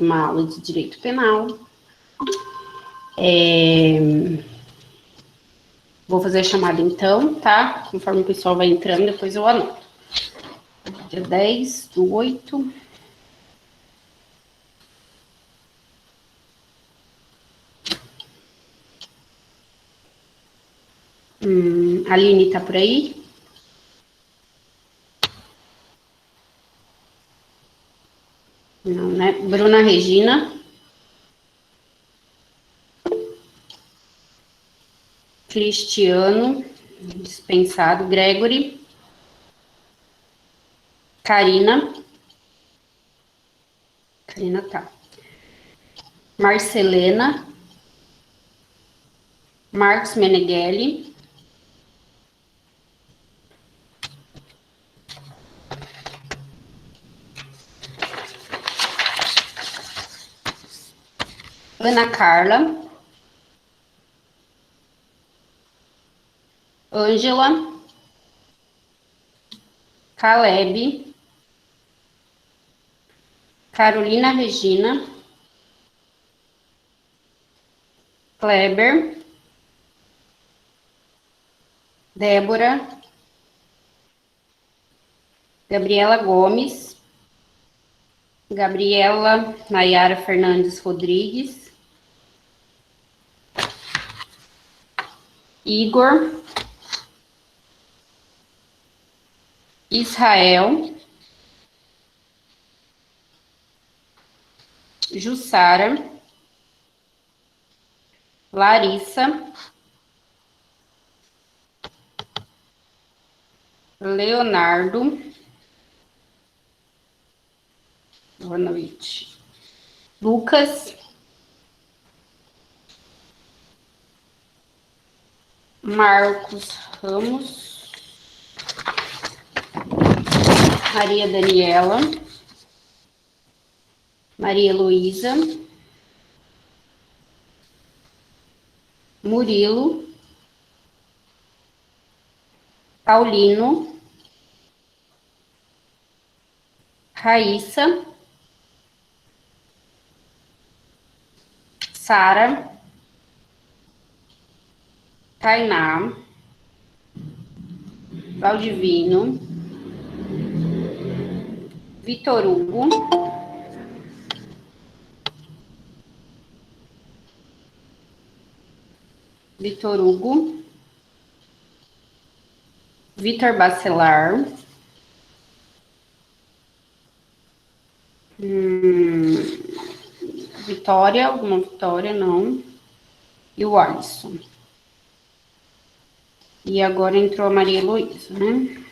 uma aula de direito penal. Vou fazer a chamada então, tá? Conforme o pessoal vai entrando, depois eu anoto. Dia 10/8. A Aline tá por aí? Não, né? Bruna Regina. Cristiano, dispensado. Gregory. Karina. Karina tá. Marcelena. Marcos Meneghelli. Ana Carla. Ângela. Caleb. Carolina Regina. Kleber. Débora. Gabriela Gomes. Gabriela Nayara Fernandes Rodrigues. Igor. Israel. Jussara. Larissa. Leonardo. Boa noite. Lucas. Marcos Ramos. Maria Daniela. Maria Heloísa. Murilo. Paulino. Raíssa. Sara. Tainá. Valdivino. Vitor Hugo. Vitor Hugo. Vitor Bacelar. Vitória, alguma Vitória, não. E o Alisson. E agora entrou a Maria Heloísa, né?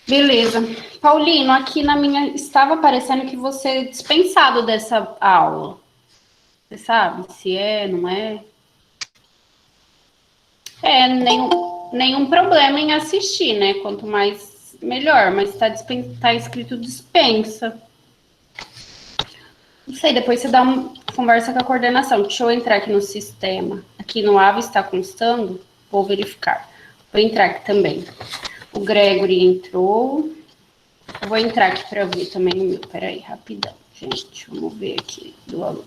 Beleza. Paulino, aqui na minha... Estava aparecendo que você é dispensado dessa aula. Você sabe se é, não é? Nenhum problema em assistir, né? Quanto mais, melhor. Mas tá escrito dispensa. Não sei, depois você dá uma conversa com a coordenação. Deixa eu entrar aqui no sistema. Aqui no AVA está constando. Vou verificar. Vou entrar aqui também. O Gregory entrou. Eu vou entrar aqui para ver também o meu. Peraí, rapidão. Gente, vamos ver aqui do aluno.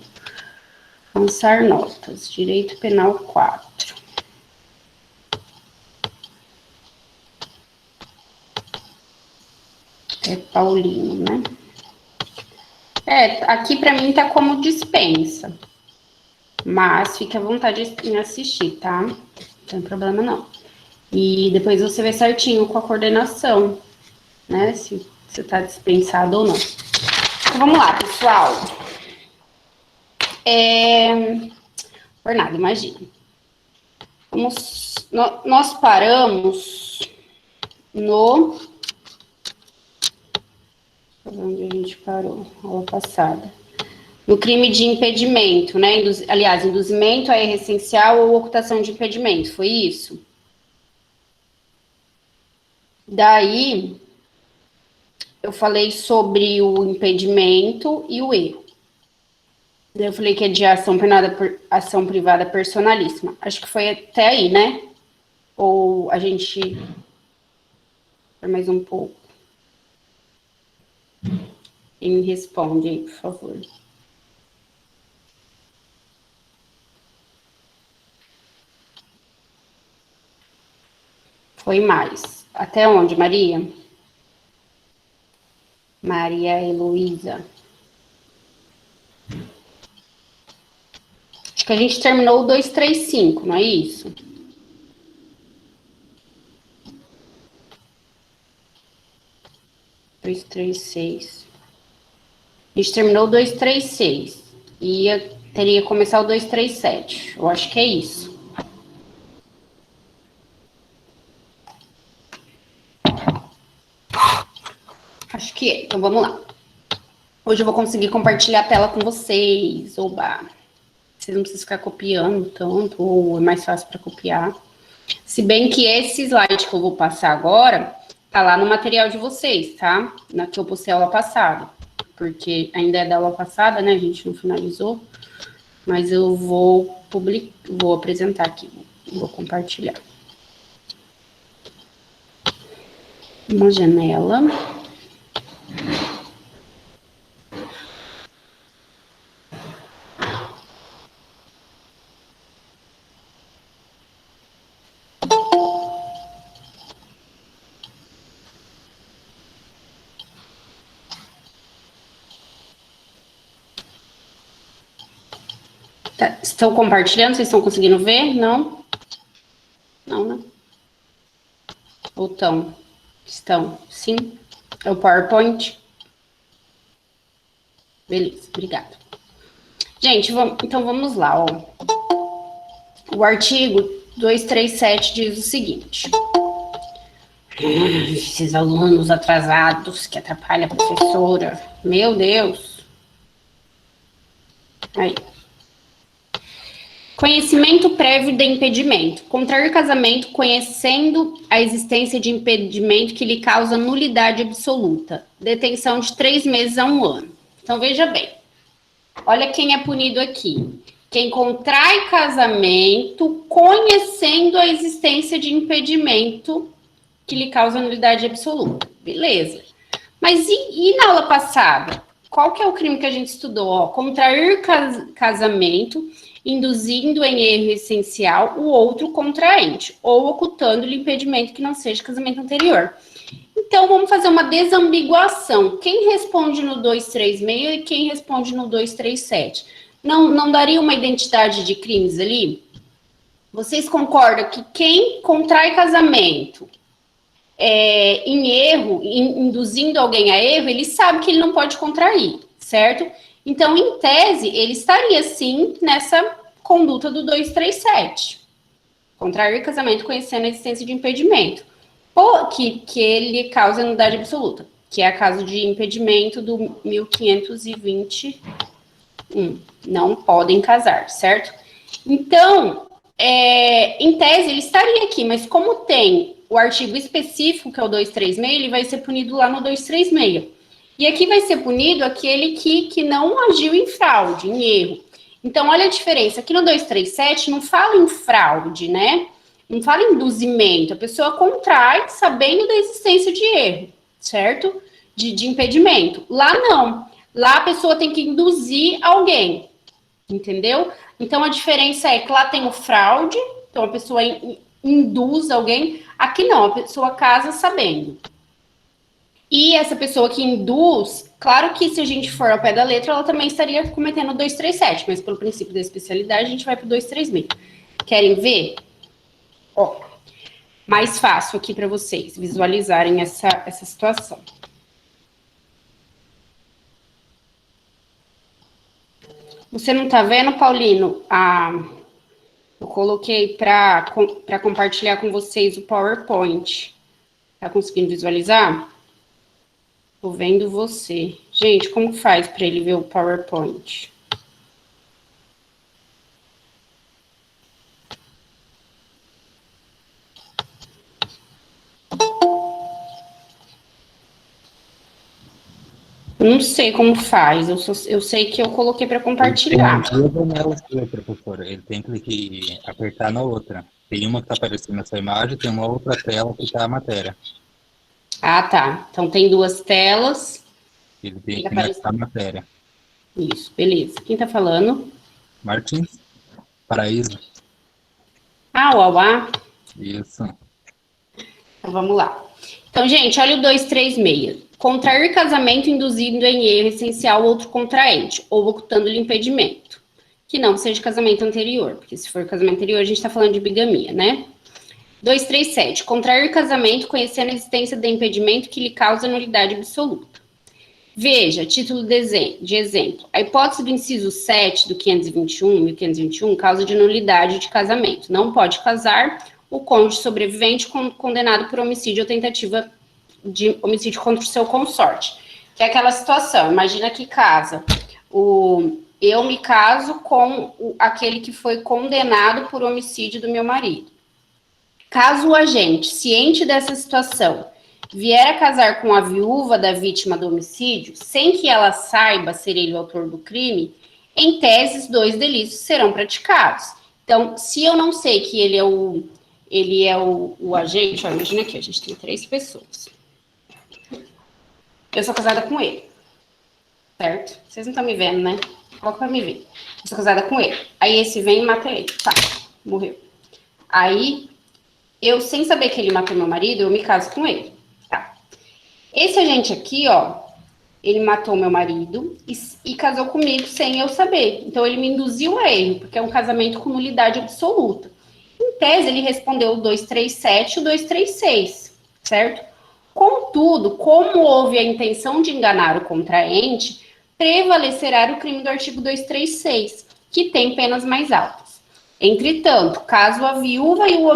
Lançar notas. Direito Penal 4. É Paulino, né? Aqui para mim tá como dispensa. Mas fique à vontade em assistir, tá? Não tem problema não. E depois você vê certinho com a coordenação, né? Se você tá dispensado ou não. Então, vamos lá, pessoal. Por nada, imagina. Nós paramos no... Onde a gente parou? Aula passada. No crime de impedimento, né? Aliás, induzimento a erro essencial ou ocultação de impedimento. Foi isso? Daí, eu falei sobre o impedimento e o erro. Daí eu falei que é de ação privada personalíssima. Acho que foi até aí, né? Ou a gente... Mais um pouco. Quem me responde aí, por favor. Foi mais. Até onde, Maria? Maria Heloísa. Acho que a gente terminou o 235, não é isso? Dois, três, seis. A gente terminou o 236. Teria que começar o 237. Eu acho que é isso. Acho que é. Então vamos lá. Hoje eu vou conseguir compartilhar a tela com vocês. Oba! Vocês não precisam ficar copiando tanto, ou é mais fácil para copiar. Se bem que esse slide que eu vou passar agora tá lá no material de vocês, tá? Na que eu postei a aula passada. Porque ainda é da aula passada, né? A gente não finalizou. Mas eu vou apresentar aqui. Vou compartilhar. Uma janela. Tá, estão compartilhando? Vocês estão conseguindo ver? Não? Não, né? Ou estão? Estão? Sim? É o PowerPoint? Beleza, obrigada. Gente, então vamos lá, ó. O artigo 237 diz o seguinte. Esses alunos atrasados que atrapalham a professora. Meu Deus. Aí. Conhecimento prévio de impedimento. Contrair casamento conhecendo a existência de impedimento que lhe causa nulidade absoluta. Detenção de 3 meses a 1 ano. Então, veja bem. Olha quem é punido aqui. Quem contrai casamento conhecendo a existência de impedimento que lhe causa nulidade absoluta. Beleza. Mas e na aula passada? Qual que é o crime que a gente estudou? Ó, contrair casamento induzindo em erro essencial o outro contraente, ou ocultando-lhe impedimento que não seja casamento anterior. Então, vamos fazer uma desambiguação. Quem responde no 236 e quem responde no 237? Não daria uma identidade de crimes ali? Vocês concordam que quem contrai casamento em erro, induzindo alguém a erro, ele sabe que ele não pode contrair, certo? Então, em tese, ele estaria, sim, nessa conduta do 237. Contrair casamento conhecendo a existência de impedimento. Que ele causa nulidade absoluta, que é a caso de impedimento do 1521. Não podem casar, certo? Então, em tese, ele estaria aqui, mas como tem o artigo específico, que é o 236, ele vai ser punido lá no 236. E aqui vai ser punido aquele que não agiu em fraude, em erro. Então, olha a diferença. Aqui no 237 não fala em fraude, né? Não fala em induzimento. A pessoa contrai sabendo da existência de erro, certo? De impedimento. Lá não. Lá a pessoa tem que induzir alguém, entendeu? Então, a diferença é que lá tem o fraude, então a pessoa induz alguém. Aqui não, a pessoa casa sabendo. E essa pessoa que induz, claro que se a gente for ao pé da letra, ela também estaria cometendo o 237, mas pelo princípio da especialidade, a gente vai para o 236. Querem ver? Ó, mais fácil aqui para vocês visualizarem essa situação. Você não tá vendo, Paulino? Eu coloquei para compartilhar com vocês o PowerPoint. Tá conseguindo visualizar? Tô vendo você. Gente, como faz para ele ver o PowerPoint? Não sei como faz. Eu sei que eu coloquei para compartilhar. Tem duas janelas, professor. Ele tem que apertar na outra. Tem uma que está aparecendo nessa imagem, tem uma outra tela que está a matéria. Ah, tá. Então tem duas telas. Ele tem Ele que aparece. anexar a matéria. Isso, beleza. Quem tá falando? Martins? Paraíso? Ah, o Auá. Isso. Então, vamos lá. Então, gente, olha o 236. Contrair casamento induzindo em erro essencial outro contraente, ou ocultando-lhe impedimento. Que não seja casamento anterior, porque se for casamento anterior, a gente está falando de bigamia, né? 237. Contrair casamento conhecendo a existência de impedimento que lhe causa nulidade absoluta. Veja, título de exemplo. A hipótese do inciso 7 do 1521 causa de nulidade de casamento. Não pode casar o cônjuge sobrevivente condenado por homicídio ou tentativa de homicídio contra o seu consorte. Que é aquela situação, imagina que casa. Eu me caso com aquele que foi condenado por homicídio do meu marido. Caso o agente, ciente dessa situação, vier a casar com a viúva da vítima do homicídio, sem que ela saiba ser ele o autor do crime, em tese, os dois delitos serão praticados. Então, se eu não sei que ele é o agente, ó, imagina aqui, a gente tem 3 pessoas. Eu sou casada com ele, certo? Vocês não estão me vendo, né? Coloca pra me ver. Eu sou casada com ele. Aí esse vem e mata ele. Tá, morreu. Aí, eu, sem saber que ele matou meu marido, eu me caso com ele. Tá. Esse agente aqui, ó, ele matou meu marido e casou comigo sem eu saber. Então, ele me induziu a erro, porque é um casamento com nulidade absoluta. Em tese, ele respondeu o 237 e o 236, certo? Contudo, como houve a intenção de enganar o contraente, prevalecerá o crime do artigo 236, que tem penas mais altas. Entretanto, caso a viúva e o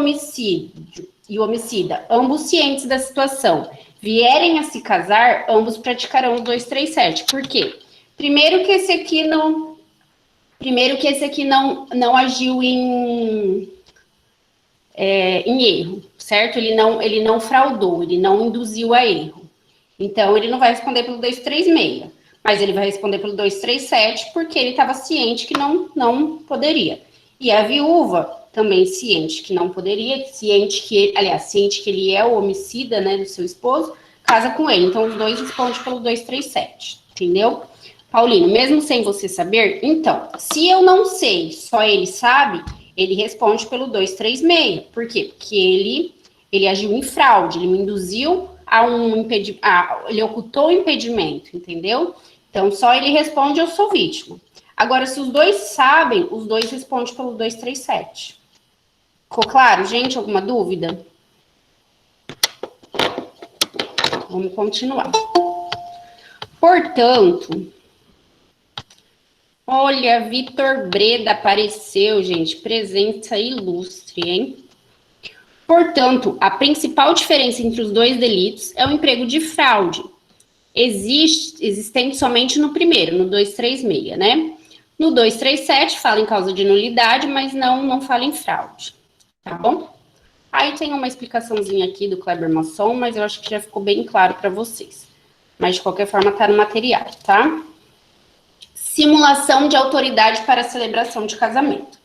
homicida, ambos cientes da situação, vierem a se casar, ambos praticarão o 237. Por quê? Primeiro que esse aqui não agiu em erro, certo? Ele não fraudou, ele não induziu a erro. Então, ele não vai responder pelo 236, mas ele vai responder pelo 237 porque ele estava ciente que não poderia. E a viúva, também ciente que não poderia, ciente que ele é o homicida, né, do seu esposo, casa com ele. Então, os dois respondem pelo 237, entendeu? Paulino, mesmo sem você saber, então, se eu não sei, só ele sabe, ele responde pelo 236. Por quê? Porque ele agiu em fraude, ele me induziu a ele ocultou o impedimento, entendeu? Então, só ele responde, eu sou vítima. Agora, se os dois sabem, os dois respondem pelo 237. Ficou claro, gente? Alguma dúvida? Vamos continuar. Portanto, olha, Vitor Breda apareceu, gente. Presença ilustre, hein? Portanto, a principal diferença entre os dois delitos é o emprego de fraude. Existente somente no primeiro, no 236, né? No 237 fala em causa de nulidade, mas não fala em fraude, tá bom? Aí tem uma explicaçãozinha aqui do Kleber Masson, mas eu acho que já ficou bem claro para vocês. Mas, de qualquer forma, tá no material, tá? Simulação de autoridade para a celebração de casamento.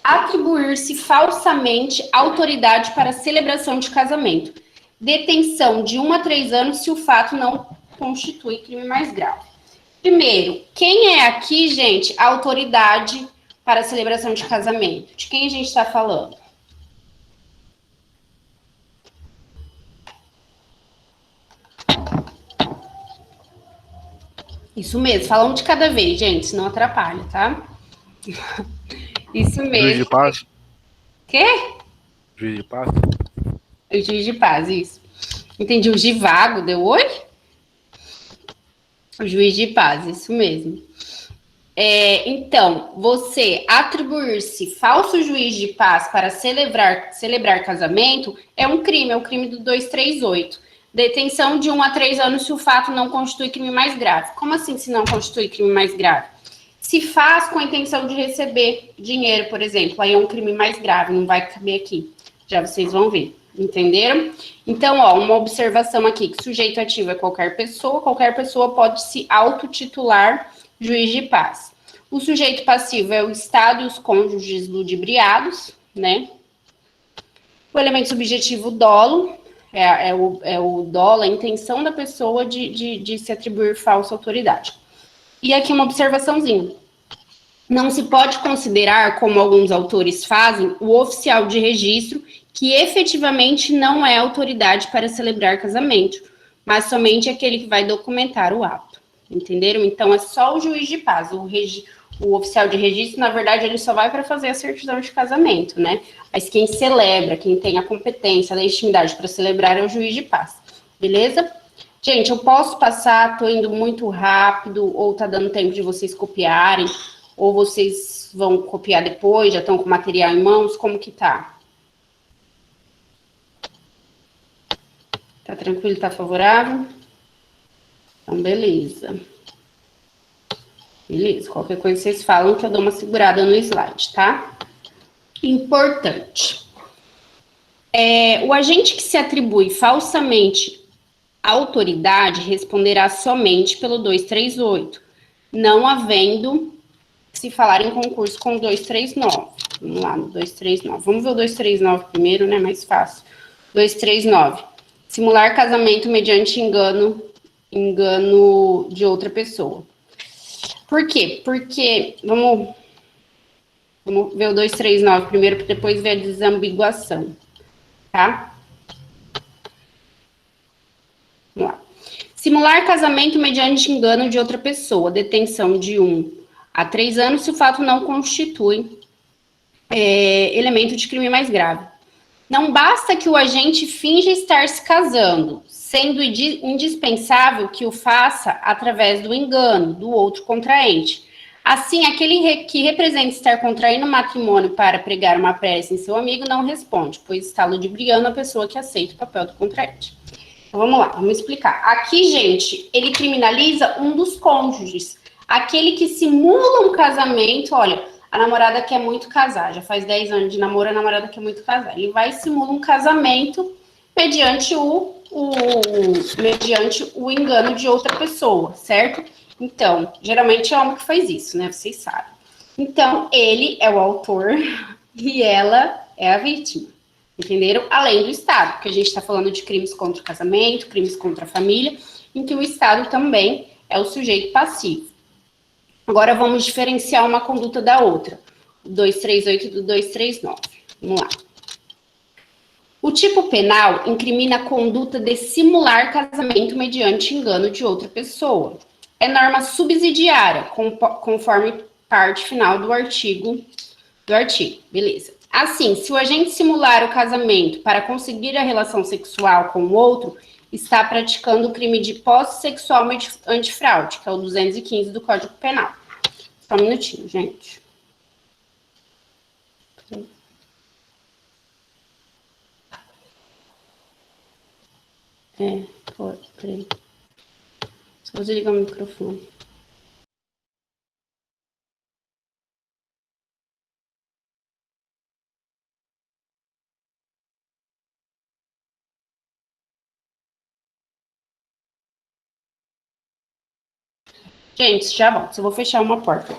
Atribuir-se falsamente autoridade para a celebração de casamento. Detenção de 1 a 3 anos se o fato não constitui crime mais grave. Primeiro, quem é aqui, gente, a autoridade para a celebração de casamento? De quem a gente está falando? Isso mesmo, fala um de cada vez, gente, senão atrapalha, tá? Isso mesmo. Juiz de paz? Quê? Juiz de paz? O juiz de paz, isso. Entendi, o Givago, deu oi? O juiz de paz, isso mesmo. Então, você atribuir-se falso juiz de paz para celebrar casamento é o crime do 238. Detenção de 1 a 3 anos se o fato não constitui crime mais grave. Como assim se não constitui crime mais grave? Se faz com a intenção de receber dinheiro, por exemplo, aí é um crime mais grave, não vai caber aqui. Já vocês vão ver, entenderam? Então, ó, uma observação aqui, que sujeito ativo é qualquer pessoa pode se autotitular juiz de paz. O sujeito passivo é o Estado e os cônjuges ludibriados, né? O elemento subjetivo, dolo, é o dolo, a intenção da pessoa de se atribuir falsa autoridade. E aqui uma observaçãozinha. Não se pode considerar, como alguns autores fazem, o oficial de registro que efetivamente não é autoridade para celebrar casamento, mas somente aquele que vai documentar o ato. Entenderam? Então, é só o juiz de paz. O oficial de registro, na verdade, ele só vai para fazer a certidão de casamento, né? Mas quem celebra, quem tem a competência, a legitimidade para celebrar é o juiz de paz. Beleza? Gente, eu posso passar, tô indo muito rápido, ou tá dando tempo de vocês copiarem, ou vocês vão copiar depois, já estão com o material em mãos, como que tá? Tá tranquilo, tá favorável? Então, beleza. Beleza, qualquer coisa vocês falam que eu dou uma segurada no slide, tá? Importante. O agente que se atribui falsamente autoridade responderá somente pelo 238, não havendo se falar em concurso com o 239. Vamos lá, no 239. Vamos ver o 239 primeiro, né? Mais fácil. 239. Simular casamento mediante engano de outra pessoa. Por quê? Porque, vamos ver o 239 primeiro, para depois ver a desambiguação, tá? Vamos lá. Simular casamento mediante engano de outra pessoa, detenção de 1 a 3 anos, se o fato não constitui elemento de crime mais grave. Não basta que o agente finja estar se casando, sendo indispensável que o faça através do engano do outro contraente. Assim, aquele que representa estar contraindo matrimônio para pregar uma prece em seu amigo não responde, pois está ludibriando a pessoa que aceita o papel do contraente. Então, vamos lá, vamos explicar. Aqui, gente, ele criminaliza um dos cônjuges, aquele que simula um casamento. Olha, a namorada quer muito casar, já faz 10 anos de namoro, a namorada quer muito casar. Ele vai e simula um casamento mediante o engano de outra pessoa, certo? Então, geralmente é homem que faz isso, né? Vocês sabem. Então, ele é o autor e ela é a vítima. Entenderam? Além do Estado, porque a gente está falando de crimes contra o casamento, crimes contra a família, em que o Estado também é o sujeito passivo. Agora vamos diferenciar uma conduta da outra, do 238 e do 239. Vamos lá. O tipo penal incrimina a conduta de simular casamento mediante engano de outra pessoa. É norma subsidiária, conforme parte final do artigo. Beleza. Assim, se o agente simular o casamento para conseguir a relação sexual com o outro, está praticando o crime de posse sexual antifraude, que é o 215 do Código Penal. Só um minutinho, gente. Peraí. Só vou desligar o microfone. Gente, já volto. Eu vou fechar uma porta.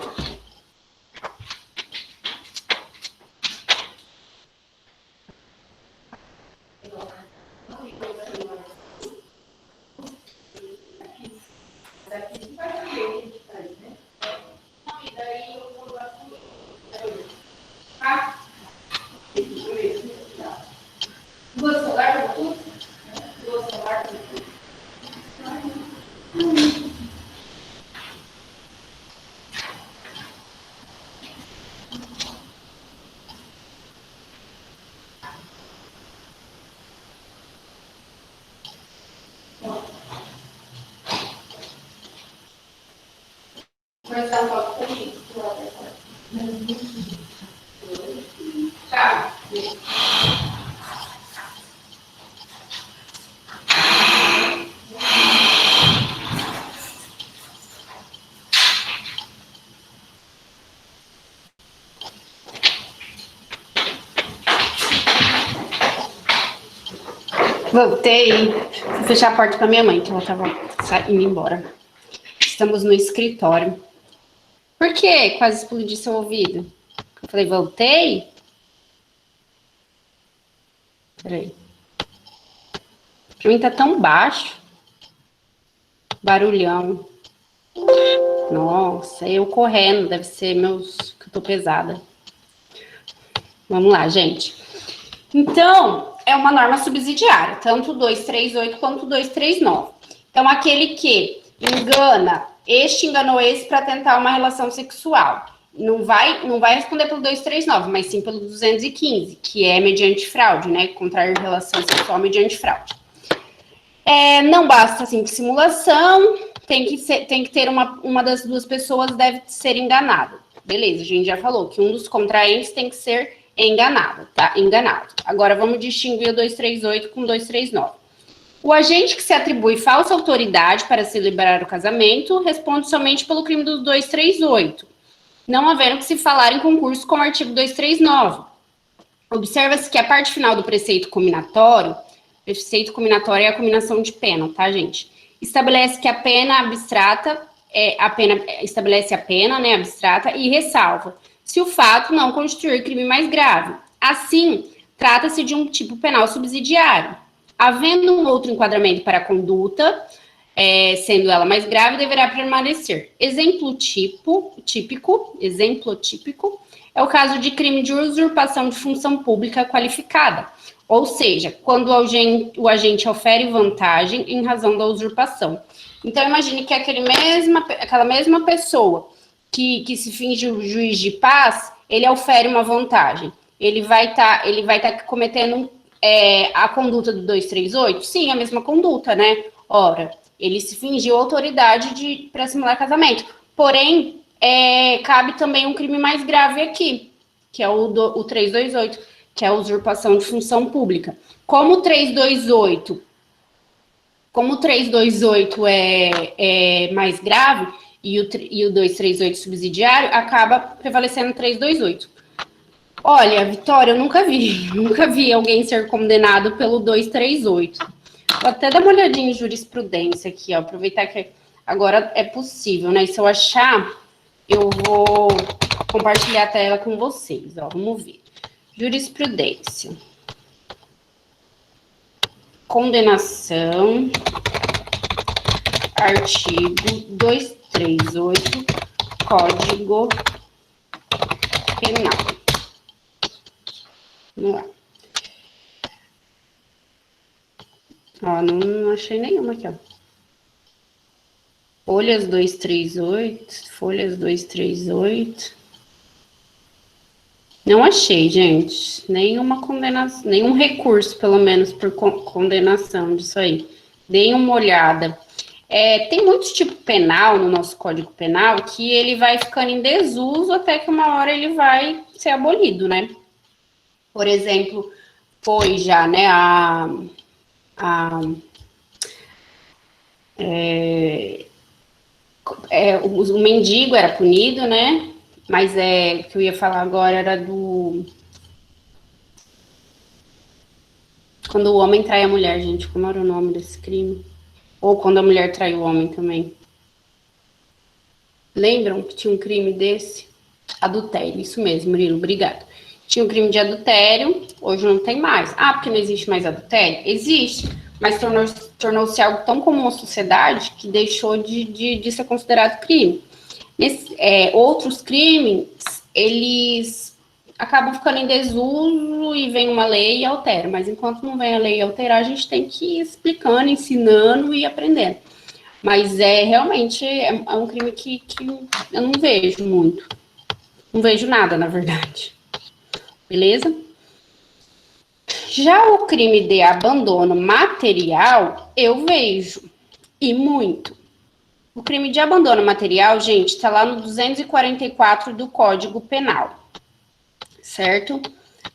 Voltei. Vou fechar a porta com a minha mãe, que ela tava indo embora. Estamos no escritório. Por que quase explodi seu ouvido? Eu falei, voltei? Peraí. Pra mim tá tão baixo. Barulhão. Nossa, eu correndo, deve ser meus... que eu tô pesada. Vamos lá, gente. Então, é uma norma subsidiária, tanto o 238 quanto o 239. Então, aquele que engana, este enganou esse para tentar uma relação sexual. Não vai responder pelo 239, mas sim pelo 215, que é mediante fraude, né? Contrair relação sexual mediante fraude. Não basta assim simulação, tem que ter uma das duas pessoas deve ser enganada. Beleza, a gente já falou que um dos contraentes tem que ser enganado, tá? Enganado. Agora vamos distinguir o 238 com o 239. O agente que se atribui falsa autoridade para celebrar o casamento responde somente pelo crime do 238, não havendo que se falar em concurso com o artigo 239. Observa-se que a parte final do preceito cominatório é a cominação de pena, tá, gente? Estabelece que a pena abstrata estabelece a pena, né, abstrata e ressalva se o fato não constituir crime mais grave. Assim, trata-se de um tipo penal subsidiário. Havendo um outro enquadramento para a conduta, sendo ela mais grave, deverá permanecer. Exemplo típico é o caso de crime de usurpação de função pública qualificada, ou seja, quando o agente ofere vantagem em razão da usurpação. Então, imagine que aquela mesma pessoa que se finge o juiz de paz, ele ofere uma vantagem. Ele vai estar cometendo a conduta do 238? Sim, a mesma conduta, né? Ora, ele se fingiu autoridade para simular casamento. Porém, cabe também um crime mais grave aqui, que é o 328, que é a usurpação de função pública. Como o 328 é mais grave e o 238 subsidiário, acaba prevalecendo o 328. Olha, Vitória, eu nunca vi alguém ser condenado pelo 238. Vou até dar uma olhadinha em jurisprudência aqui, ó, aproveitar que agora é possível, né? E se eu achar, eu vou compartilhar a tela com vocês, ó, vamos ver. Jurisprudência. Condenação. Artigo 238, Código Penal. Vamos lá. Ó, não achei nenhuma aqui, ó. Folhas 238. Não achei, gente. Nenhuma condenação, nenhum recurso, pelo menos, por condenação disso aí. Deem uma olhada. Tem muitos tipos penal no nosso Código Penal que ele vai ficando em desuso até que uma hora ele vai ser abolido, né? Por exemplo, foi já, né, o mendigo era punido, né? Mas o que eu ia falar agora era quando o homem trai a mulher, gente. Como era o nome desse crime? Ou quando a mulher trai o homem também. Lembram que tinha um crime desse? Adultério, isso mesmo, Murilo, obrigado. Tinha um crime de adultério, hoje não tem mais. Ah, porque não existe mais adultério? Existe, mas tornou-se algo tão comum à sociedade que deixou de ser considerado crime. Outros crimes, eles acabam ficando em desuso e vem uma lei e altera. Mas enquanto não vem a lei e alterar, a gente tem que ir explicando, ensinando e aprendendo. Mas realmente um crime que eu não vejo muito. Não vejo nada, na verdade. Beleza? Já o crime de abandono material, eu vejo. E muito. O crime de abandono material, gente, está lá no 244 do Código Penal. Certo?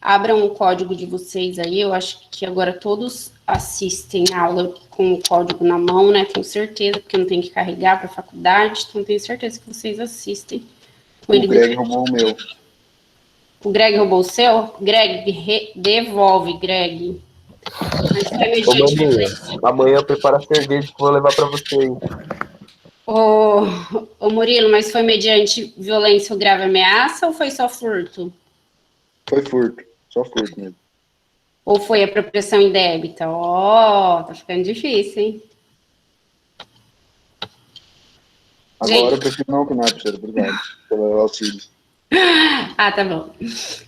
Abram o código de vocês aí. Eu acho que agora todos assistem a aula com o código na mão, né? Tenho certeza, porque não tem que carregar para a faculdade. Então, tenho certeza que vocês assistem. O Greg roubou o meu. O Greg roubou o seu? Greg, devolve, Greg. Amanhã prepara a cerveja que eu vou levar para você aí. Ô Murilo, mas foi mediante violência ou grave ameaça ou foi só furto? Foi furto, só furto mesmo. Ou foi apropriação indébita? Ó, tá ficando difícil, hein? Agora eu prefiro não opinar, professor. Obrigado pelo auxílio. Ah, tá bom.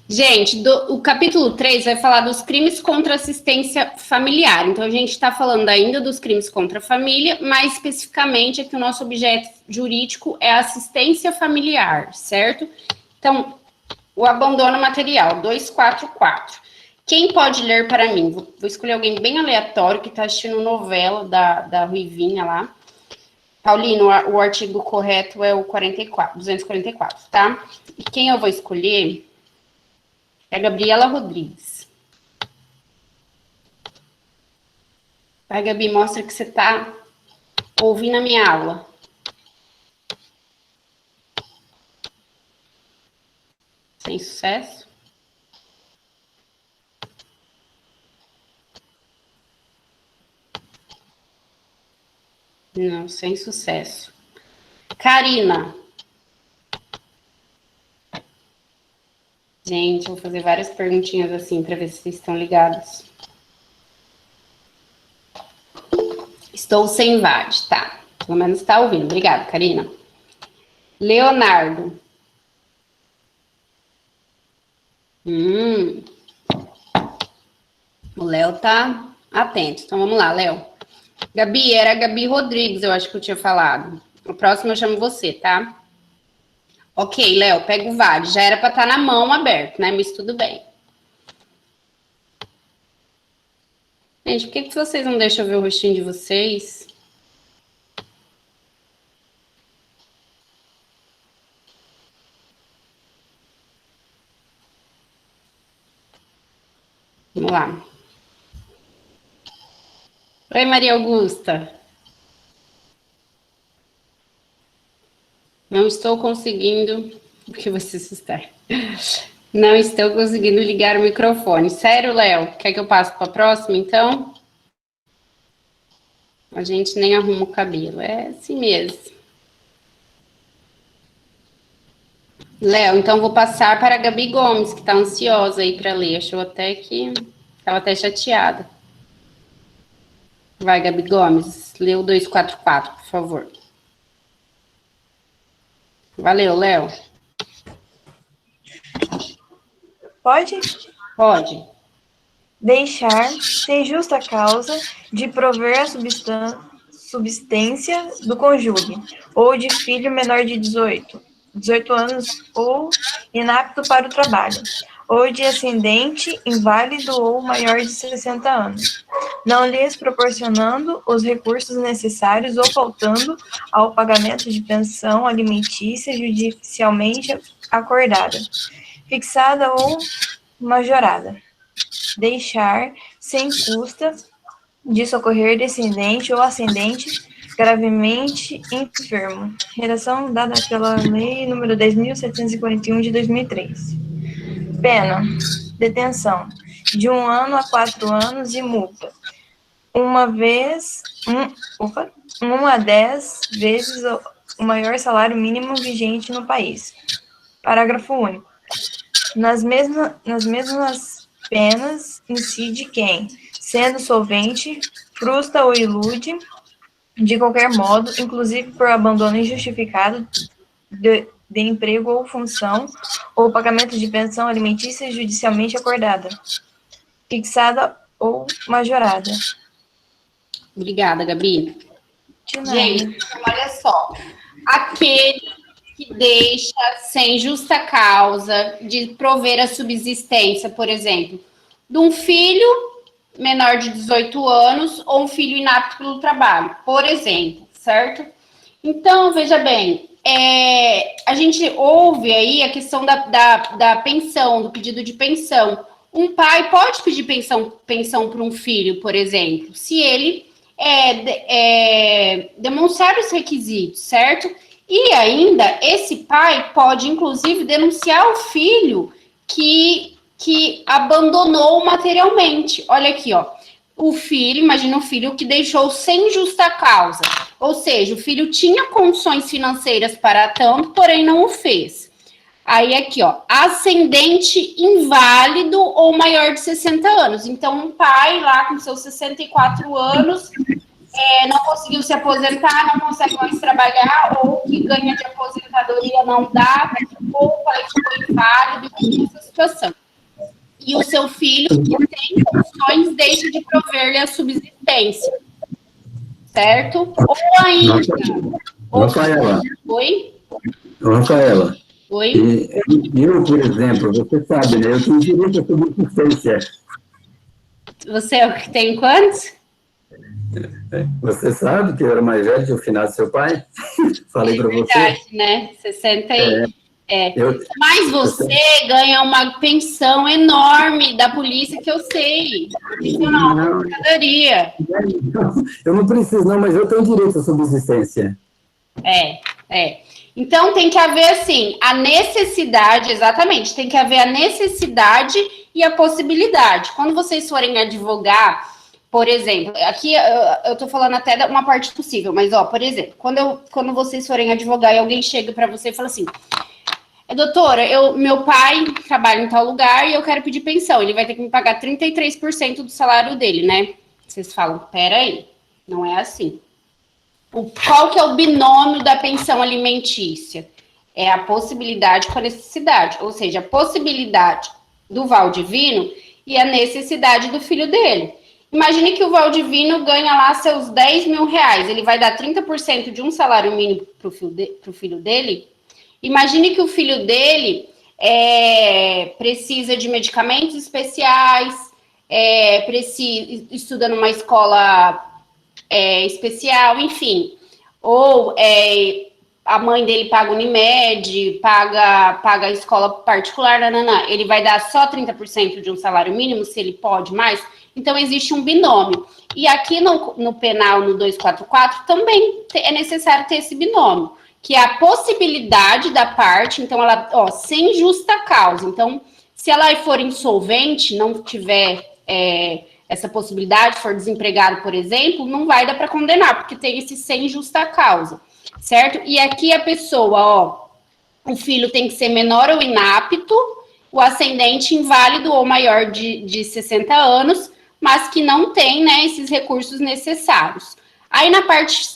Gente, o capítulo 3 vai falar dos crimes contra a assistência familiar. Então, a gente está falando ainda dos crimes contra a família, mais especificamente é que o nosso objeto jurídico é a assistência familiar, certo? Então, o abandono material, 244. Quem pode ler para mim? Vou escolher alguém bem aleatório que está assistindo novela da Ruivinha lá. Paulino, o artigo correto é o 244, tá? E quem eu vou escolher é a Gabriela Rodrigues. Vai, Gabi, mostra que você tá ouvindo a minha aula. Sem sucesso? Não, sem sucesso. Karina. Gente, eu vou fazer várias perguntinhas assim para ver se vocês estão ligados. Estou sem VAD, tá. Pelo menos está ouvindo. Obrigada, Karina. Leonardo. O Léo tá atento. Então vamos lá, Léo. Gabi, era a Gabi Rodrigues, eu acho que eu tinha falado. O próximo eu chamo você, tá? Ok, Léo, pega o VAD. Já era para estar na mão aberto, né? Mas tudo bem. Gente, por que vocês não deixam eu ver o rostinho de vocês? Vamos lá. Oi, Maria Augusta. Não estou conseguindo... O que você está? Não estou conseguindo ligar o microfone. Sério, Léo? Quer que eu passe para a próxima, então? A gente nem arruma o cabelo. É assim mesmo. Léo, então vou passar para a Gabi Gomes, que está ansiosa aí para ler. Achou até que... Estava até chateada. Vai, Gabi Gomes. Lê o 244, por favor. Valeu, Léo. Pode? Pode. Deixar, sem justa causa, de prover a subsistência do cônjuge, ou de filho menor de 18 anos, ou inapto para o trabalho, ou de ascendente, inválido ou maior de 60 anos, não lhes proporcionando os recursos necessários ou faltando ao pagamento de pensão alimentícia judicialmente acordada, fixada ou majorada. Deixar, sem custa, de socorrer descendente ou ascendente gravemente enfermo. Redação dada pela Lei nº 10.741, de 2003. Pena, detenção, de 1 ano a 4 anos e multa. 1 a 10 vezes o maior salário mínimo vigente no país. Parágrafo único. Nas mesmas penas incide quem, sendo solvente, frustra ou ilude, de qualquer modo, inclusive por abandono injustificado de emprego ou função, ou pagamento de pensão alimentícia judicialmente acordada, fixada ou majorada. Obrigada, Gabi. De nada. Gente, olha só. Aquele que deixa sem justa causa de prover a subsistência, por exemplo, de um filho menor de 18 anos ou um filho inapto pelo trabalho, por exemplo, certo? Então, veja bem, a gente ouve aí a questão da pensão, do pedido de pensão. Um pai pode pedir pensão para um filho, por exemplo, se ele demonstrar os requisitos, certo? E ainda, esse pai pode, inclusive, denunciar o filho que abandonou materialmente. Olha aqui, ó. O filho, imagina um filho que deixou sem justa causa. Ou seja, o filho tinha condições financeiras para tanto, porém não o fez. Aí aqui, ó, ascendente inválido ou maior de 60 anos. Então, um pai lá com seus 64 anos não conseguiu se aposentar, não consegue mais trabalhar, ou que ganha de aposentadoria não dá, ou o pai ficou inválido nessa situação. E o seu filho tem condições, deixa de prover-lhe a subsistência. Certo? Ou ainda... Rafaela. Oi? Rafaela. Oi? Eu, por exemplo, você sabe, né? Eu tenho direito à subsistência. Você é o que tem quantos? Você sabe que eu era mais velho que o finado do seu pai? Falei para você. Verdade, né? 60 aí. Eu, Mas você ganha uma pensão enorme da polícia, que eu sei. Não, aposentadoria. Eu não preciso, não, mas eu tenho direito à subsistência. Então, tem que haver, assim, a necessidade, exatamente, tem que haver a necessidade e a possibilidade. Quando vocês forem advogar, por exemplo, aqui eu tô falando até de uma parte possível, mas, ó, por exemplo, quando vocês forem advogar e alguém chega para você e fala assim, doutora, meu pai trabalha em tal lugar e eu quero pedir pensão, ele vai ter que me pagar 33% do salário dele, né? Vocês falam, peraí, não é assim. Qual que é o binômio da pensão alimentícia? É a possibilidade com a necessidade, ou seja, a possibilidade do Valdivino e a necessidade do filho dele. Imagine que o Valdivino ganha lá seus 10 mil reais, ele vai dar 30% de um salário mínimo para o filho dele. Imagine que o filho dele precisa de medicamentos especiais, estuda numa escola especial, enfim. Ou a mãe dele paga Unimed, paga a escola particular, nananã. Ele vai dar só 30% de um salário mínimo, se ele pode mais. Então, existe um binômio. E aqui no penal, no 244, também é necessário ter esse binômio, que é a possibilidade da parte, então, ela, sem justa causa. Então, se ela for insolvente, não tiver essa possibilidade, for desempregado, por exemplo, não vai dar para condenar, porque tem esse sem justa causa, certo? E aqui a pessoa, o filho tem que ser menor ou inapto, o ascendente inválido ou maior de 60 anos, mas que não tem, né, esses recursos necessários. Aí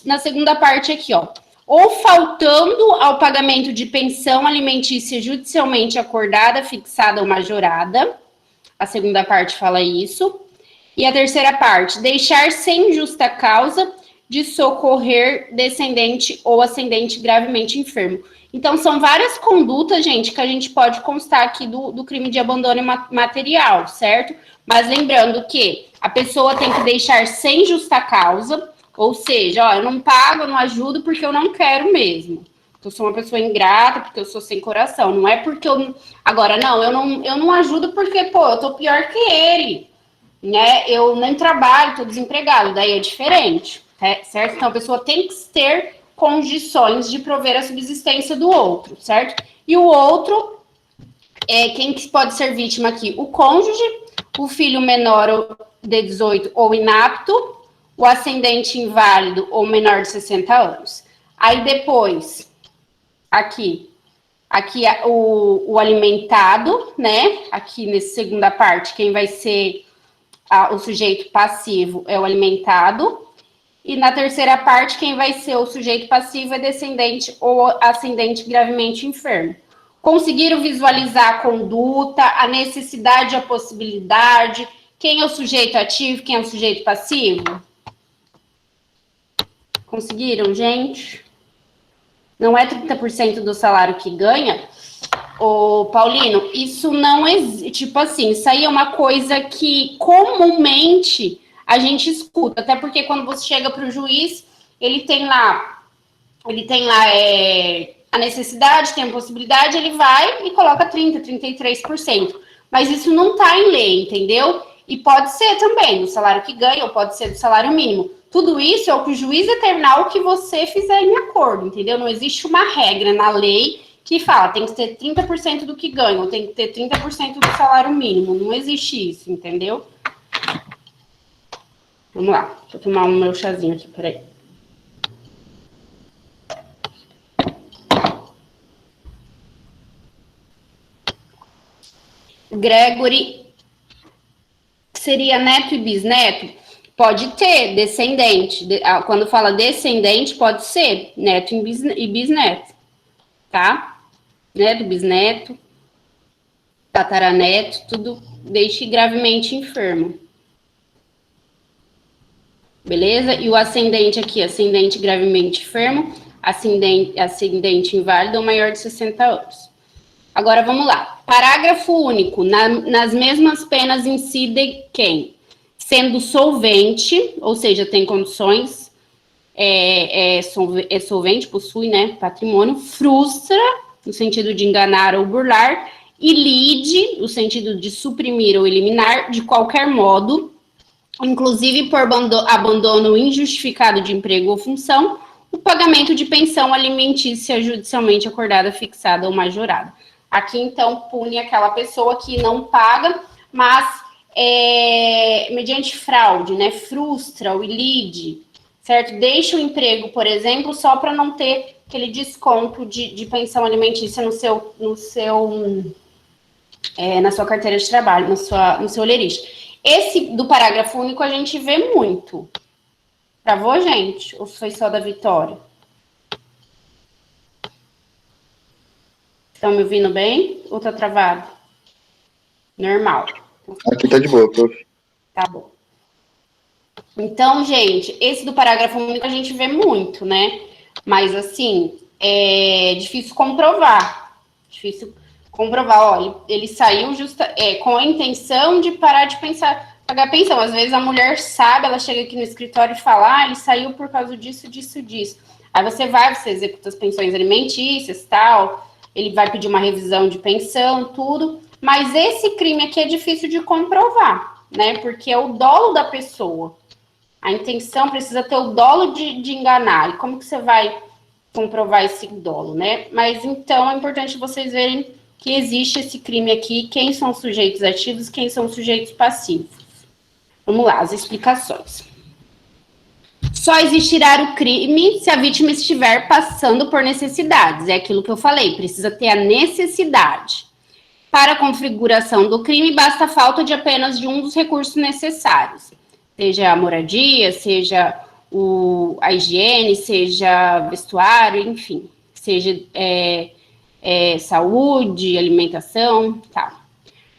na segunda parte aqui, ou faltando ao pagamento de pensão alimentícia judicialmente acordada, fixada ou majorada, a segunda parte fala isso. E a terceira parte, deixar sem justa causa de socorrer descendente ou ascendente gravemente enfermo. Então, são várias condutas, gente, que a gente pode constar aqui do crime de abandono material, certo? Mas lembrando que a pessoa tem que deixar sem justa causa, ou seja, eu não pago, eu não ajudo porque eu não quero mesmo. Eu sou uma pessoa ingrata, porque eu sou sem coração. Não é porque eu... Agora, eu não ajudo porque, eu tô pior que ele, né? Eu nem trabalho, tô desempregado, daí é diferente, certo? Então, a pessoa tem que ter condições de prover a subsistência do outro, certo? E o outro, quem que pode ser vítima aqui? O cônjuge, o filho menor de 18 ou inapto, o ascendente inválido ou menor de 60 anos. Aí depois, aqui o alimentado, né? Aqui nessa segunda parte, quem vai ser o sujeito passivo é o alimentado. E na terceira parte, quem vai ser o sujeito passivo é descendente ou ascendente gravemente enfermo. Conseguiram visualizar a conduta, a necessidade, a possibilidade, quem é o sujeito ativo, quem é o sujeito passivo? Conseguiram, gente? Não é 30% do salário que ganha? Ô, Paulino, isso não existe, tipo assim, isso aí é uma coisa que comumente a gente escuta, até porque quando você chega para o juiz, ele tem lá a necessidade, tem a possibilidade, ele vai e coloca 30%, 33%. Mas isso não está em lei, entendeu? E pode ser também do salário que ganha, ou pode ser do salário mínimo. Tudo isso é o que o juiz determinar o que você fizer em acordo, entendeu? Não existe uma regra na lei que fala, tem que ter 30% do que ganha, ou tem que ter 30% do salário mínimo. Não existe isso, entendeu? Vamos lá, deixa eu tomar o meu chazinho aqui, peraí. Gregory, seria neto e bisneto? Pode ter, descendente. Quando fala descendente, pode ser neto e bisneto, tá? Neto, bisneto, tataraneto, tudo deixe gravemente enfermo. Beleza? E o ascendente aqui, ascendente gravemente enfermo, ascendente inválido ou maior de 60 anos. Agora, vamos lá. Parágrafo único. Nas mesmas penas incide quem? Sendo solvente, ou seja, tem condições, é solvente, possui, né, patrimônio, frustra, no sentido de enganar ou burlar, e lide, no sentido de suprimir ou eliminar, de qualquer modo, inclusive por abandono injustificado de emprego ou função, o pagamento de pensão alimentícia judicialmente acordada, fixada ou majorada. Aqui, então, pune aquela pessoa que não paga, mas mediante fraude, né? Frustra o ilide, certo? Deixa o emprego, por exemplo, só para não ter aquele desconto de pensão alimentícia na sua carteira de trabalho, no seu olerite. Esse do parágrafo único a gente vê muito. Travou, gente? Ou foi só da Vitória? Estão me ouvindo bem? Ou tá travado? Normal. Aqui tá de boa, prof. Tá bom. Então, gente, esse do parágrafo único a gente vê muito, né? Mas, assim, é difícil comprovar. Ó, ele saiu com a intenção de parar de pagar pensão. Às vezes a mulher sabe, ela chega aqui no escritório e fala, ele saiu por causa disso. Aí você executa as pensões alimentícias, tal, ele vai pedir uma revisão de pensão, tudo. Mas esse crime aqui é difícil de comprovar, né? Porque é o dolo da pessoa. A intenção precisa ter o dolo de enganar. E como que você vai comprovar esse dolo, né? Mas, então, é importante vocês verem que existe esse crime aqui, quem são os sujeitos ativos, quem são os sujeitos passivos. Vamos lá, as explicações. Só existirá o crime se a vítima estiver passando por necessidades. É aquilo que eu falei, precisa ter a necessidade. Para a configuração do crime, basta a falta de apenas de um dos recursos necessários. Seja a moradia, seja a higiene, seja vestuário, enfim. Seja saúde, alimentação, tal.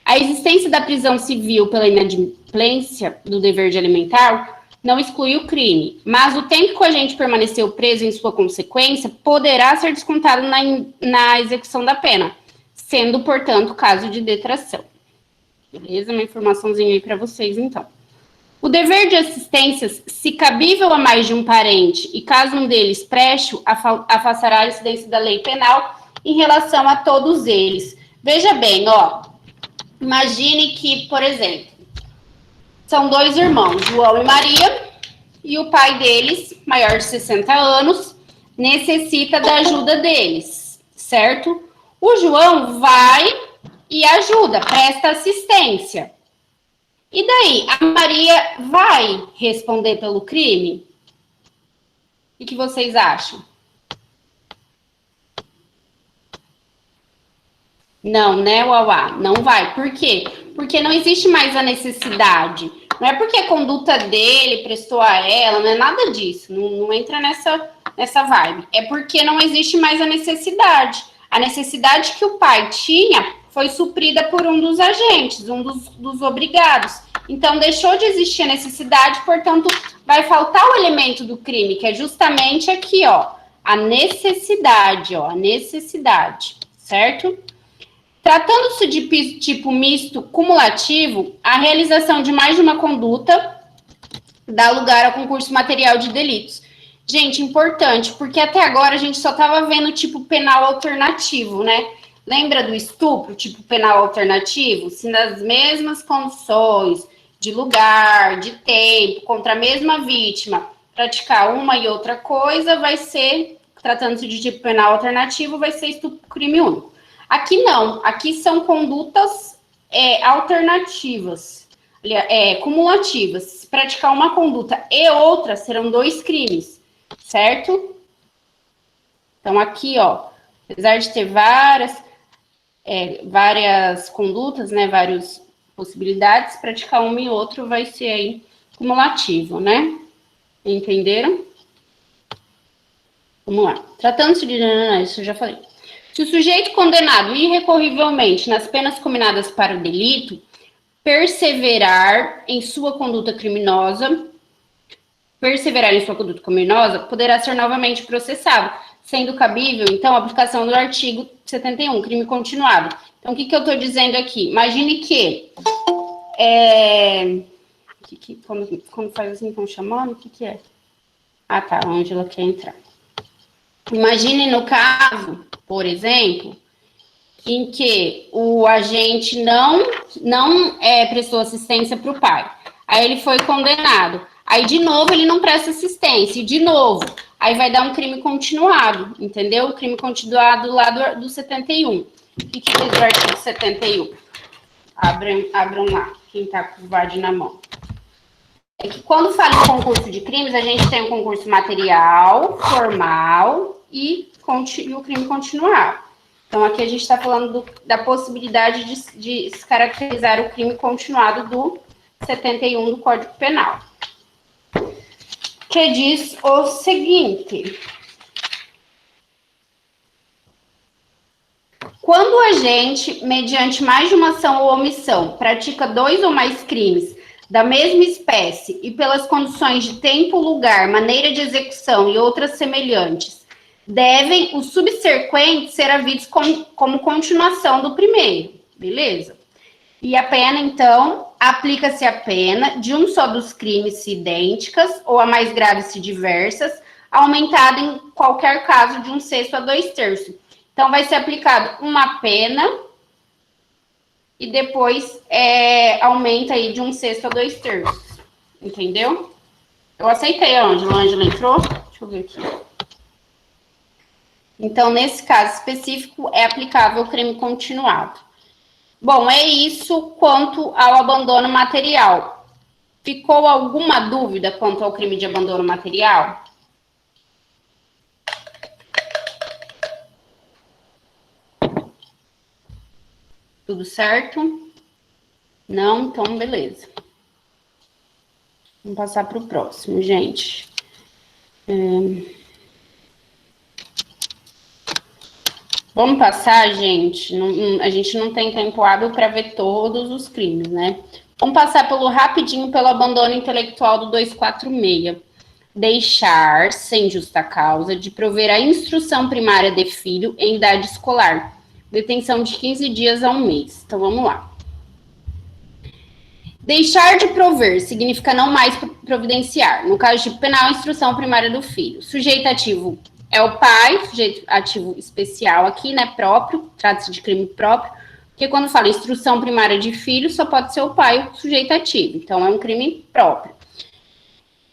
A existência da prisão civil pela inadimplência do dever de alimentar não exclui o crime, mas o tempo que o agente permaneceu preso em sua consequência poderá ser descontado na execução da pena, sendo, portanto, caso de detração. Beleza? Uma informaçãozinha aí para vocês, então. O dever de assistência, se cabível a mais de um parente e caso um deles preste, afastará a incidência da lei penal em relação a todos eles. Veja bem, ó, imagine que, por exemplo, são dois irmãos, João e Maria, e o pai deles, maior de 60 anos, necessita da ajuda deles, certo? O João vai e ajuda, presta assistência. E daí, a Maria vai responder pelo crime? O que vocês acham? Não, né, Uauá? Não vai. Por quê? Porque não existe mais a necessidade. Não é porque a conduta dele prestou a ela, não é nada disso. Não entra nessa vibe. É porque não existe mais a necessidade. A necessidade que o pai tinha foi suprida por um dos agentes, um dos obrigados. Então, deixou de existir a necessidade, portanto, vai faltar o elemento do crime, que é justamente aqui, ó, a necessidade, certo? Tratando-se de tipo misto cumulativo, a realização de mais de uma conduta dá lugar ao concurso material de delitos. Gente, importante, porque até agora a gente só estava vendo tipo penal alternativo, né? Lembra do estupro, tipo penal alternativo? Se nas mesmas condições de lugar, de tempo, contra a mesma vítima, praticar uma e outra coisa, vai ser, tratando-se de tipo penal alternativo, vai ser estupro crime único. Aqui não, aqui são condutas alternativas, cumulativas. Se praticar uma conduta e outra, serão dois crimes, certo? Então, aqui, ó, apesar de ter várias, várias condutas, né, várias possibilidades, praticar uma e outro vai ser aí cumulativo, né? Entenderam? Vamos lá. Tratando-se de... Isso eu já falei. Se o sujeito condenado irrecorrivelmente nas penas combinadas para o delito perseverar em sua conduta criminosa, poderá ser novamente processado, sendo cabível, então, a aplicação do artigo 71, crime continuado. Então, o que eu estou dizendo aqui? Imagine que... quando faz assim, estão chamando, o que é? Ah, tá, a Ângela quer entrar. Imagine no caso, por exemplo, em que o agente não prestou assistência para o pai. Aí ele foi condenado. Aí, de novo, ele não presta assistência. E, de novo, aí vai dar um crime continuado, entendeu? O crime continuado lá do 71. O que diz o artigo 71? Abram lá, quem está com o VAD na mão. É que quando fala em concurso de crimes, a gente tem um concurso material, formal e o crime continuado. Então, aqui a gente está falando da possibilidade de se caracterizar o crime continuado do 71 do Código Penal. Que diz o seguinte: quando o agente, mediante mais de uma ação ou omissão, pratica 2 ou mais crimes da mesma espécie e pelas condições de tempo, lugar, maneira de execução e outras semelhantes, devem os subsequentes ser havidos como continuação do primeiro, beleza? E a pena, então, aplica-se a pena de um só dos crimes se idênticas ou a mais graves se diversas, aumentada em qualquer caso de 1/6 a 2/3. Então, vai ser aplicado uma pena e depois aumenta aí de 1/6 a 2/3. Entendeu? Eu aceitei a Ângela. A Ângela entrou? Deixa eu ver aqui. Então, nesse caso específico, é aplicável o crime continuado. Bom, é isso quanto ao abandono material. Ficou alguma dúvida quanto ao crime de abandono material? Tudo certo? Não? Então, beleza. Vamos passar para o próximo, gente. Vamos passar, gente. A gente não tem tempo hábil para ver todos os crimes, né? Vamos passar rapidinho pelo abandono intelectual do 246. Deixar, sem justa causa, de prover a instrução primária de filho em idade escolar. Detenção de 15 dias a 1 mês. Então, vamos lá. Deixar de prover significa não mais providenciar. No caso de penal, instrução primária do filho. Sujeito ativo é o pai, sujeito ativo especial aqui, né, próprio, trata-se de crime próprio, porque quando fala instrução primária de filho, só pode ser o pai o sujeito ativo, então é um crime próprio.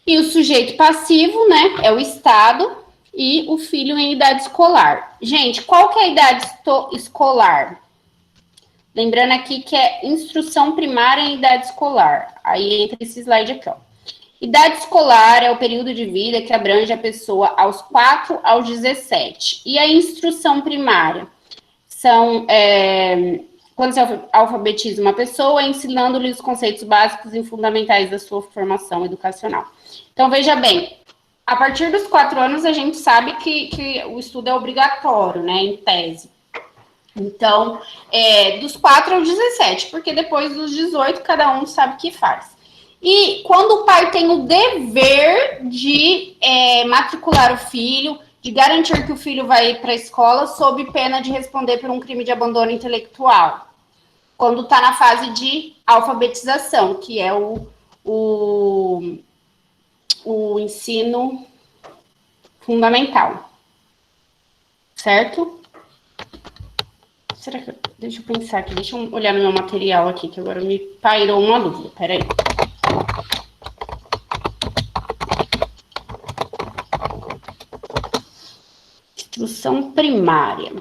E o sujeito passivo, né, é o Estado e o filho em idade escolar. Gente, qual que é a idade escolar? Lembrando aqui que é instrução primária em idade escolar, aí entra esse slide aqui, ó. Idade escolar é o período de vida que abrange a pessoa aos 4 aos 17. E a instrução primária são quando se alfabetiza uma pessoa, ensinando-lhe os conceitos básicos e fundamentais da sua formação educacional. Então, veja bem, a partir dos 4 anos a gente sabe que o estudo é obrigatório, né, em tese. Então, dos 4 aos 17, porque depois dos 18 cada um sabe o que faz. E quando o pai tem o dever de matricular o filho, de garantir que o filho vai para a escola, sob pena de responder por um crime de abandono intelectual. Quando está na fase de alfabetização, que é o ensino fundamental. Certo? Será que... Deixa eu pensar aqui, deixa eu olhar no meu material aqui, que agora me pairou uma dúvida. Peraí. Instrução primária.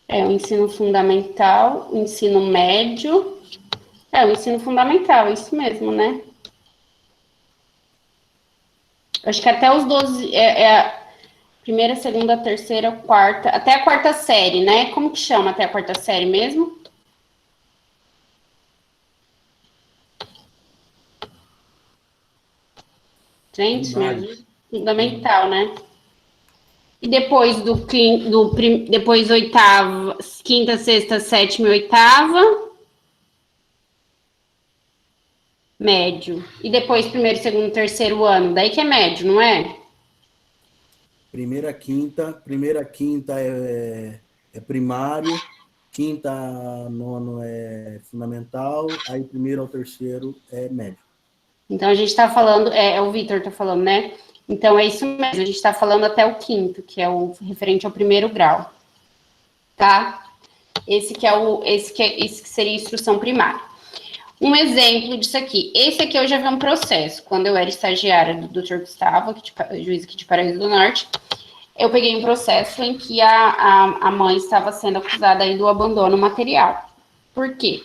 O ensino fundamental, o ensino médio. O ensino fundamental, isso mesmo, né? Acho que até os 12... Primeira, segunda, terceira, quarta, até a quarta série, né? Como que chama até a quarta série mesmo? Gente, me ajuda. Fundamental, né? E depois depois oitava, quinta, sexta, sétima e oitava, médio. E depois primeiro, segundo, terceiro ano, daí que é médio, não é? Primeira, quinta é primário, quinta, nono é fundamental, aí primeiro ao terceiro é médio. Então a gente está falando, o Vitor está falando, né? Então é isso mesmo, a gente está falando até o quinto, que é o referente ao primeiro grau, tá? Esse que seria a instrução primária. Um exemplo disso aqui. Esse aqui eu já vi um processo. Quando eu era estagiária do Dr. Gustavo, juiz aqui de Paraíso do Norte, eu peguei um processo em que a mãe estava sendo acusada aí do abandono material. Por quê?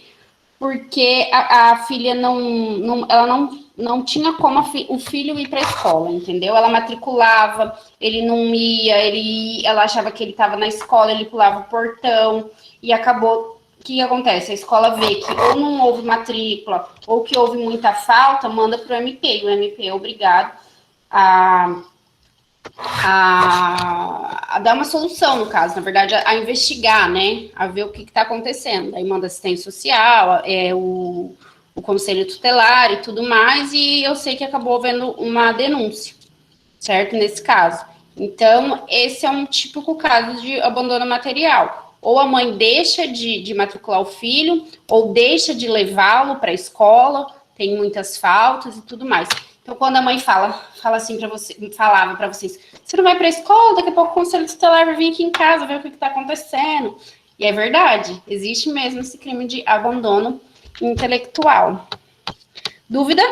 Porque a filha não tinha como o filho ir para a escola, entendeu? Ela matriculava, ele não ia, ela achava que ele estava na escola, ele pulava o portão, e acabou. O que acontece? A escola vê que ou não houve matrícula, ou que houve muita falta, manda para o MP, e o MP é obrigado a dar uma solução, no caso, na verdade, a investigar, né, a ver o que está acontecendo. Aí manda assistência social, o conselho tutelar e tudo mais, e eu sei que acabou havendo uma denúncia, certo? Nesse caso. Então, esse é um típico caso de abandono material. Ou a mãe deixa de matricular o filho, ou deixa de levá-lo para a escola, tem muitas faltas e tudo mais. Então, quando a mãe fala assim falava para vocês, você não vai para a escola, daqui a pouco o conselho tutelar vai vir aqui em casa, ver o que está acontecendo. E é verdade, existe mesmo esse crime de abandono intelectual. Dúvida?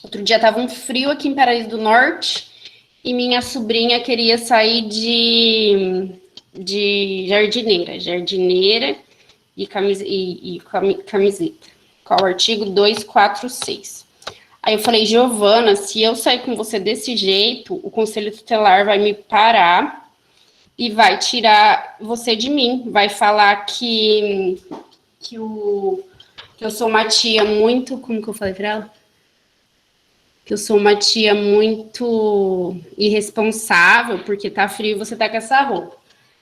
Outro dia estava um frio aqui em Paraíso do Norte e minha sobrinha queria sair de jardineira e camiseta. Qual o artigo? 246. Aí eu falei, Giovana, se eu sair com você desse jeito, o conselho tutelar vai me parar e vai tirar você de mim. Vai falar que eu sou uma tia muito... Como que eu falei para ela? Que eu sou uma tia muito irresponsável, porque tá frio e você tá com essa roupa.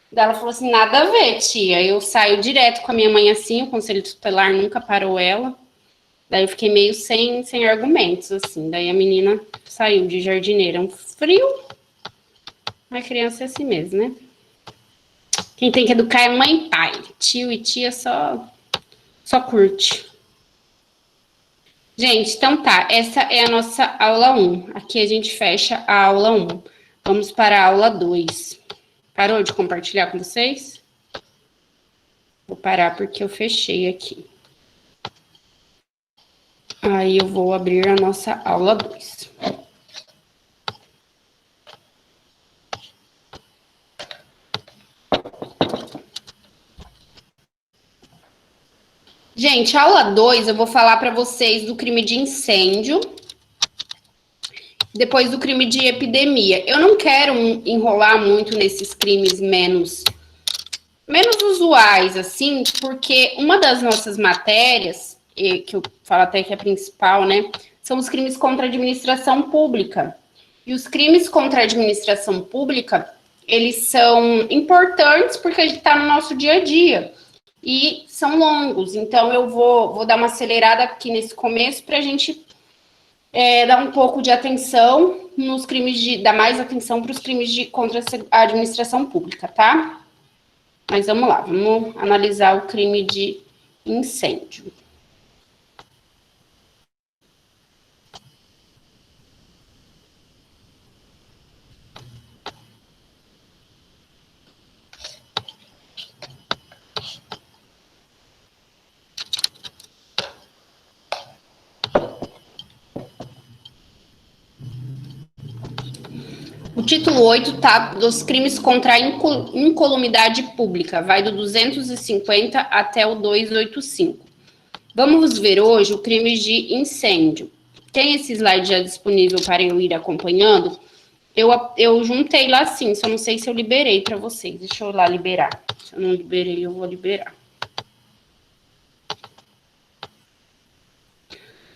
Daí ela falou assim, nada a ver, tia. Eu saio direto com a minha mãe assim, o conselho tutelar nunca parou ela. Daí eu fiquei meio sem argumentos, assim. Daí a menina saiu de jardineira. Um frio. Mas criança é assim mesmo, né? Quem tem que educar é mãe e pai. Tio e tia só curte. Gente, então tá. Essa é a nossa aula 1. Aqui a gente fecha a aula 1. Vamos para a aula 2. Parou de compartilhar com vocês? Vou parar porque eu fechei aqui. Aí eu vou abrir a nossa aula 2. Gente, aula 2 eu vou falar para vocês do crime de incêndio, depois do crime de epidemia. Eu não quero enrolar muito nesses crimes menos usuais, assim, porque uma das nossas matérias, que eu falo até que é a principal, né, são os crimes contra a administração pública. E os crimes contra a administração pública, eles são importantes porque a gente está no nosso dia a dia. E são longos, então eu vou dar uma acelerada aqui nesse começo para a gente dar um pouco de atenção nos crimes dar mais atenção para os crimes contra a administração pública, tá? Mas vamos lá, vamos analisar o crime de incêndio. O título 8 tá dos crimes contra a incolumidade pública, vai do 250 até o 285. Vamos ver hoje o crime de incêndio. Tem esse slide já disponível para eu ir acompanhando. Eu juntei lá sim, só não sei se eu liberei para vocês. Deixa eu lá liberar. Se eu não liberei, eu vou liberar.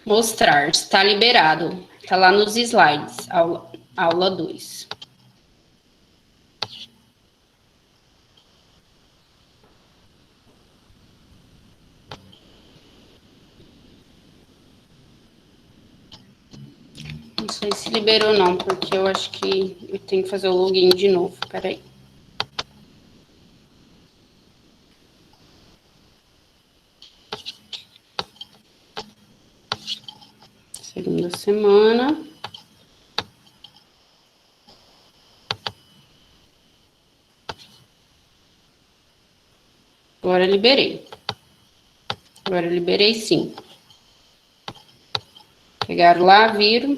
Mostrar, está liberado. Está lá nos slides, aula 2. Não sei se liberou ou não, porque eu acho que eu tenho que fazer o login de novo. Peraí. Segunda semana. Agora liberei. Agora liberei sim. Pegaram lá, viram.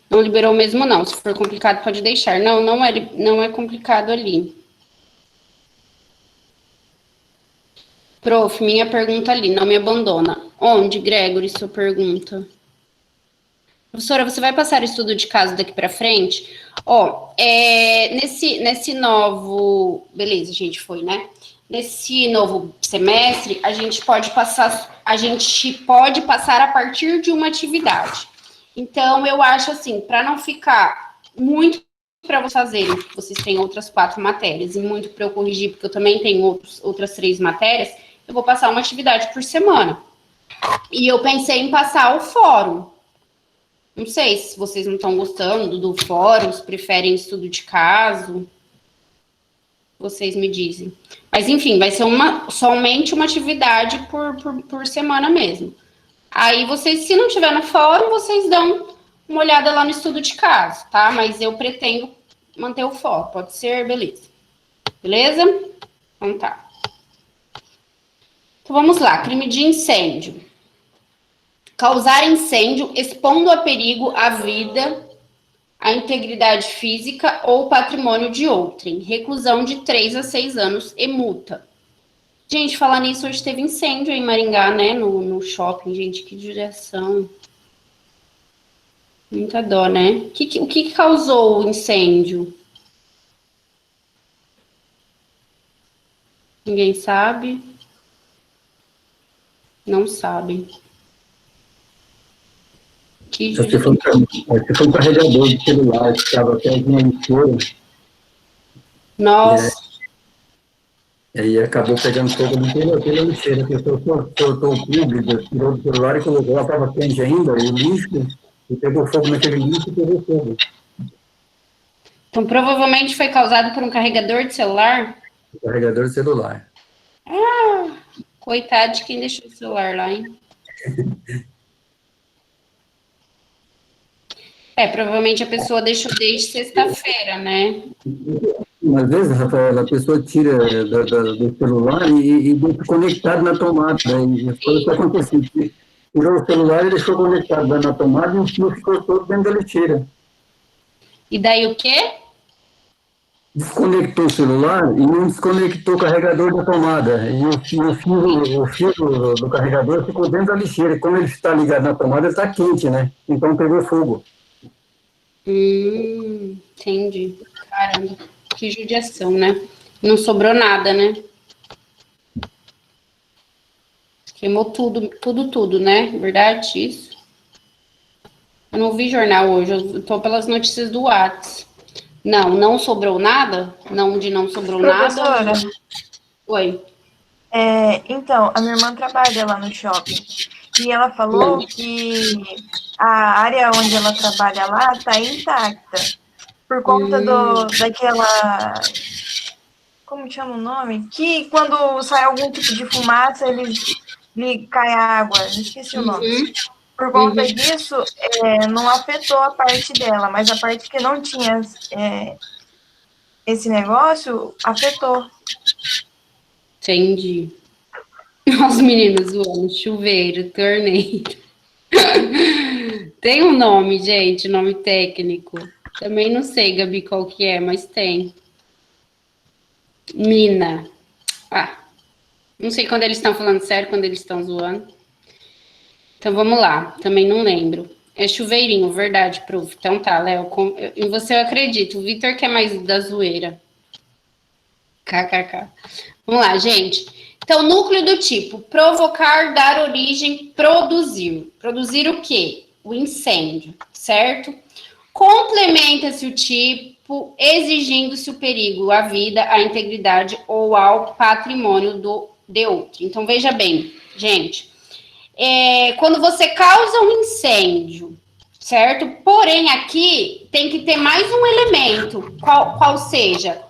Não liberou mesmo não. Se for complicado, pode deixar. Não é complicado ali. Prof, minha pergunta ali, não me abandona. Onde, Gregory, sua pergunta? Professora, você vai passar estudo de caso daqui para frente? Nesse novo... Beleza, a gente foi, né? Nesse novo semestre, a gente pode passar a partir de uma atividade. Então, eu acho assim, para não ficar muito para vocês fazerem, porque vocês têm outras 4 matérias, e muito para eu corrigir, porque eu também tenho outras 3 matérias, eu vou passar uma atividade por semana. E eu pensei em passar o fórum. Não sei se vocês não estão gostando do fórum, se preferem estudo de caso. Vocês me dizem. Mas, enfim, vai ser somente uma atividade por semana mesmo. Aí, vocês, se não tiver no fórum, vocês dão uma olhada lá no estudo de caso, tá? Mas eu pretendo manter o foco. Pode ser? Beleza. Beleza? Então tá. Então, vamos lá. Crime de incêndio. Causar incêndio expondo a perigo a vida, a integridade física ou patrimônio de outrem. Reclusão de 3 a 6 anos e multa. Gente, falar nisso, hoje teve incêndio em Maringá, né? No shopping, gente, que direção. Muita dó, né? O que causou o incêndio? Ninguém sabe? Não sabem. Acho que foi um carregador de celular que estava até uma lixeira. Nossa. E aí acabou pegando fogo pela lixeira. A pessoa soltou o plugue, tirou do celular e colocou, ela estava quente ainda, e o lixo, e pegou fogo naquele lixo e pegou fogo. Então, provavelmente foi causado por um carregador de celular? Carregador de celular. Ah, coitado de quem deixou o celular lá, hein? Provavelmente a pessoa deixou desde sexta-feira, né? Às vezes, Rafael, a pessoa tira do celular e deixa conectado na tomada. E as coisas que acontecem. Tirou o celular e deixou conectado na tomada e o fio ficou todo dentro da lixeira. E daí o quê? Desconectou o celular e não desconectou o carregador da tomada. E o fio do carregador ficou dentro da lixeira. Como ele está ligado na tomada, ele está quente, né? Então pegou fogo. Entendi. Caramba, que judiação, né? Não sobrou nada, né? Queimou tudo, né? Verdade, isso? Eu não vi jornal hoje, eu tô pelas notícias do Whats. Não sobrou nada? Não sobrou Professora, nada? Oi. Então, a minha irmã trabalha lá no shopping. E ela falou que a área onde ela trabalha lá está intacta. Por conta daquela... Como chama o nome? Que quando sai algum tipo de fumaça, ele cai água. Esqueci o nome. Por conta disso, não afetou a parte dela, mas a parte que não tinha esse negócio, afetou. Entendi. Os meninos zoando, chuveiro, torneiro. Tem um nome, gente, nome técnico. Também não sei, Gabi, qual que é, mas tem. Mina. Não sei quando eles estão falando sério, quando eles estão zoando. Então, vamos lá. Também não lembro. É chuveirinho, verdade, prof. Então tá, Léo, em você eu acredito. O Vitor que é mais da zoeira. KKK. Vamos lá, gente. Então, núcleo do tipo, provocar, dar origem, produzir. Produzir o quê? O incêndio, certo? Complementa-se o tipo, exigindo-se o perigo à vida, à integridade ou ao patrimônio de outro. Então, veja bem, gente. Quando você causa um incêndio, certo? Porém, aqui tem que ter mais um elemento, qual seja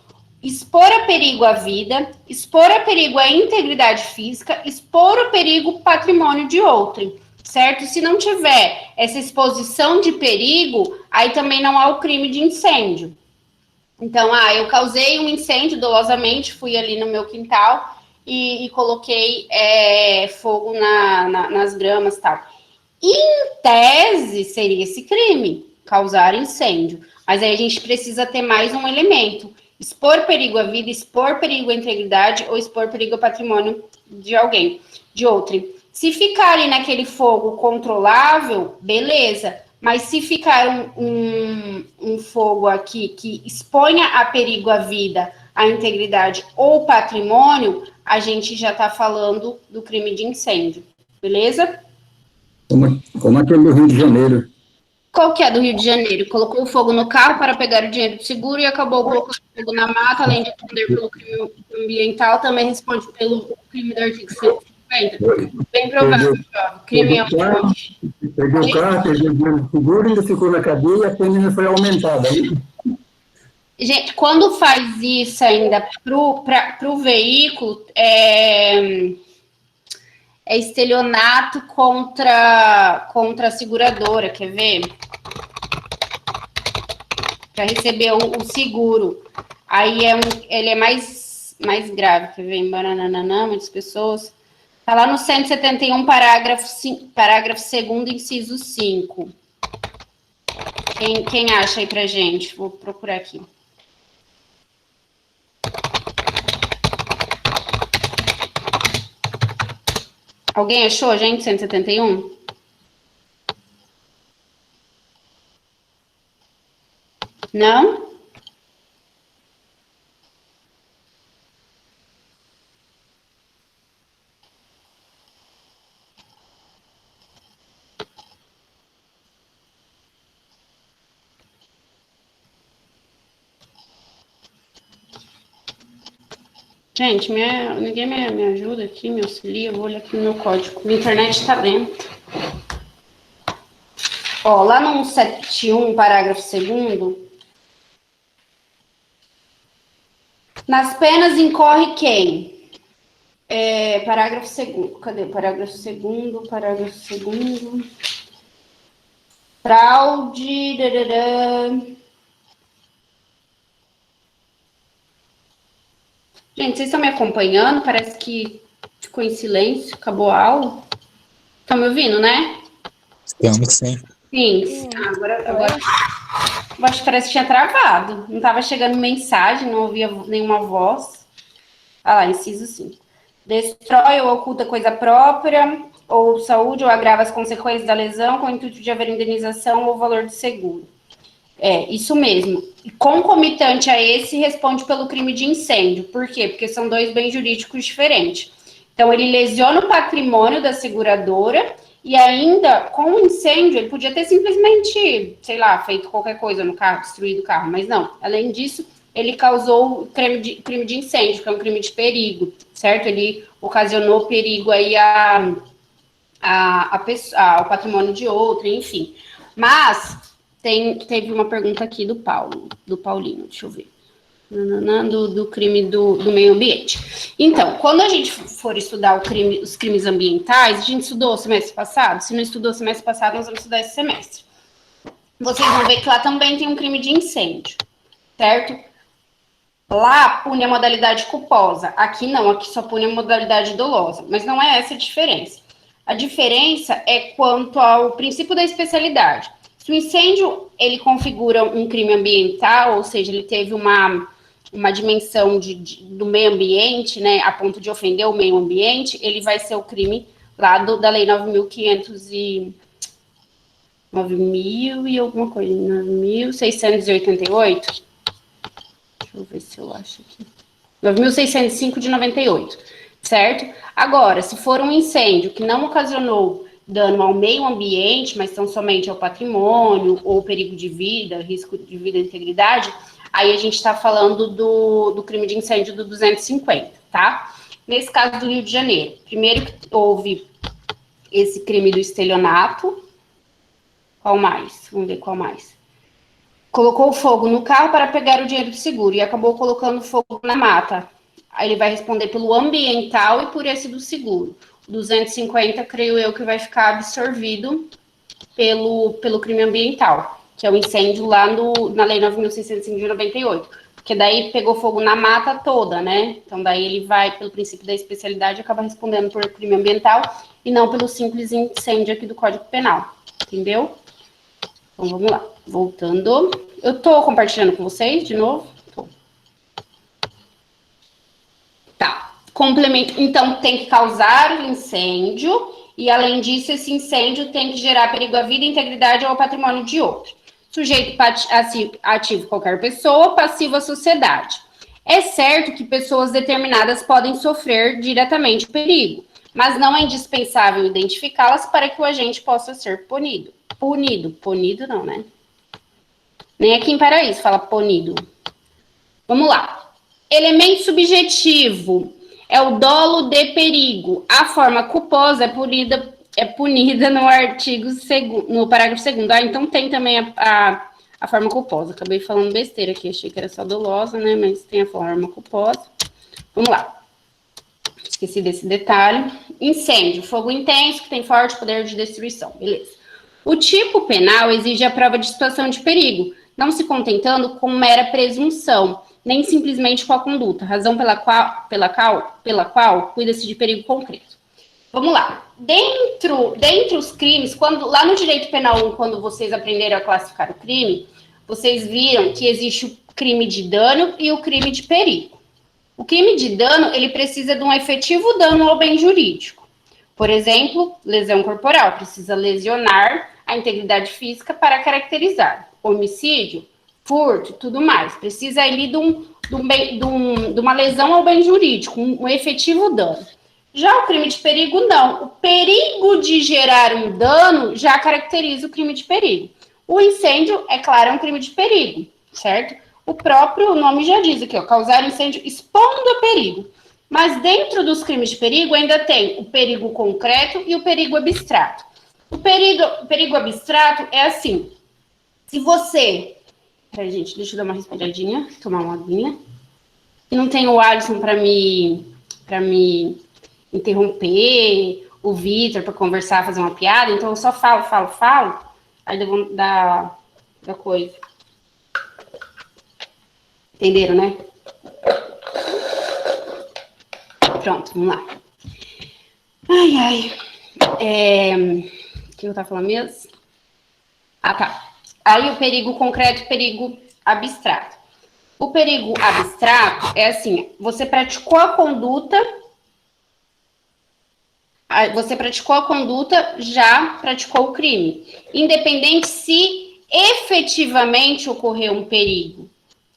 expor a perigo a vida, expor a perigo a integridade física, expor o perigo patrimônio de outrem, certo? Se não tiver essa exposição de perigo, aí também não há o crime de incêndio. Então, eu causei um incêndio dolosamente, fui ali no meu quintal e coloquei fogo nas gramas e tal. Em tese, seria esse crime, causar incêndio. Mas aí a gente precisa ter mais um elemento. Expor perigo à vida, expor perigo à integridade ou expor perigo ao patrimônio de alguém, de outrem. Se ficar ali naquele fogo controlável, beleza. Mas se ficar um fogo aqui que exponha a perigo à vida, a integridade ou patrimônio, a gente já está falando do crime de incêndio, beleza? Como aquele do Rio de Janeiro. Qual que é do Rio de Janeiro? Colocou fogo no carro para pegar o dinheiro do seguro e acabou colocando fogo na mata, além de responder pelo crime ambiental, também responde pelo crime do artigo 150. Bem provável, crime ambiental. Perdeu o carro, perdeu o dinheiro do seguro, ainda ficou na cadeia e a pena ainda foi aumentada. Gente, quando faz isso ainda pro veículo, é estelionato contra a seguradora, quer ver? Para receber o seguro. Aí ele é mais grave, quer ver? Embora muitas pessoas. Está lá no 171, parágrafo 2º, inciso 5. Quem acha aí pra gente? Vou procurar aqui. Alguém achou, gente, 171? Não? Gente, ninguém me ajuda aqui, me auxilia, eu vou olhar aqui no meu código. Minha internet tá lenta. Ó, lá no 171, parágrafo 2º, nas penas incorre quem? Parágrafo 2º, cadê? Parágrafo 2º. Fraude, Gente, vocês estão me acompanhando? Parece que ficou em silêncio, acabou a aula. Estão me ouvindo, né? Estamos sim. Sim. Agora eu acho que parece que tinha travado. Não estava chegando mensagem, não ouvia nenhuma voz. Ah lá, inciso 5. Destrói ou oculta coisa própria, ou saúde, ou agrava as consequências da lesão com o intuito de haver indenização ou valor de seguro. Isso mesmo. E concomitante a esse, responde pelo crime de incêndio. Por quê? Porque são dois bens jurídicos diferentes. Então, ele lesiona o patrimônio da seguradora e ainda, com o incêndio, ele podia ter simplesmente, sei lá, feito qualquer coisa no carro, destruído o carro, mas não. Além disso, ele causou o crime de incêndio, que é um crime de perigo, certo? Ele ocasionou perigo aí ao patrimônio de outro, enfim. Mas teve uma pergunta aqui do Paulinho, deixa eu ver. Do crime do meio ambiente. Então, quando a gente for estudar os crimes ambientais, a gente estudou semestre passado? Se não estudou semestre passado, nós vamos estudar esse semestre. Vocês vão ver que lá também tem um crime de incêndio, certo? Lá pune a modalidade culposa. Aqui não, aqui só pune a modalidade dolosa. Mas não é essa a diferença. A diferença é quanto ao princípio da especialidade. Se o incêndio, ele configura um crime ambiental, ou seja, ele teve uma dimensão do meio ambiente, né, a ponto de ofender o meio ambiente, ele vai ser o crime lá da Lei 9.500 9.000 e alguma coisa. 9.688. Deixa eu ver se eu acho aqui. 9.605 de 98, certo? Agora, se for um incêndio que não ocasionou dano ao meio ambiente, mas tão somente ao patrimônio, ou perigo de vida, risco de vida e integridade, aí a gente está falando do crime de incêndio do 250, tá? Nesse caso do Rio de Janeiro, primeiro que houve esse crime do estelionato. Qual mais? Vamos ver qual mais. Colocou fogo no carro para pegar o dinheiro do seguro e acabou colocando fogo na mata. Aí ele vai responder pelo ambiental e por esse do seguro. 250, creio eu, que vai ficar absorvido pelo crime ambiental, que é o incêndio lá na Lei 9.605 de 98. Porque daí pegou fogo na mata toda, né? Então daí ele vai, pelo princípio da especialidade, acaba respondendo por crime ambiental e não pelo simples incêndio aqui do Código Penal. Entendeu? Então, vamos lá. Voltando. Eu tô compartilhando com vocês de novo? Tô. Tá. Complemento. Então, tem que causar o incêndio e, além disso, esse incêndio tem que gerar perigo à vida, integridade ou ao patrimônio de outro. Sujeito ativo qualquer pessoa, passivo a sociedade. É certo que pessoas determinadas podem sofrer diretamente o perigo, mas não é indispensável identificá-las para que o agente possa ser punido. Punido não, né? Nem aqui em Paraíso fala punido. Vamos lá. Elemento subjetivo é o dolo de perigo. A forma culposa é punida no artigo 2º, no parágrafo 2º. Ah, então tem também a forma culposa. Acabei falando besteira aqui, achei que era só dolosa, né? Mas tem a forma culposa. Vamos lá. Esqueci desse detalhe. Incêndio, fogo intenso que tem forte poder de destruição. Beleza. O tipo penal exige a prova de situação de perigo, não se contentando com mera presunção, nem simplesmente com a conduta, razão pela qual cuida-se de perigo concreto. Vamos lá. Dentre os crimes, lá no direito penal 1, quando vocês aprenderam a classificar o crime, vocês viram que existe o crime de dano e o crime de perigo. O crime de dano, ele precisa de um efetivo dano ao bem jurídico. Por exemplo, lesão corporal, precisa lesionar a integridade física para caracterizar. Homicídio, furto, tudo mais. Precisa ali de uma lesão ao bem jurídico, um efetivo dano. Já o crime de perigo, não. O perigo de gerar um dano já caracteriza o crime de perigo. O incêndio, é claro, é um crime de perigo, certo? O próprio nome já diz aqui, ó, causar incêndio expondo a perigo. Mas dentro dos crimes de perigo ainda tem o perigo concreto e o perigo abstrato. O perigo abstrato é assim, se você... Peraí, gente, deixa eu dar uma respiradinha, tomar uma aguinha. E não tem o Alisson para me interromper, o Vitor para conversar, fazer uma piada, então eu só falo, aí eu vou dar coisa. Entenderam, né? Pronto, vamos lá. Ai. O que eu tava falando mesmo? Ah, tá. Aí o perigo concreto e o perigo abstrato. O perigo abstrato é assim, você praticou a conduta, já praticou o crime. Independente se efetivamente ocorreu um perigo,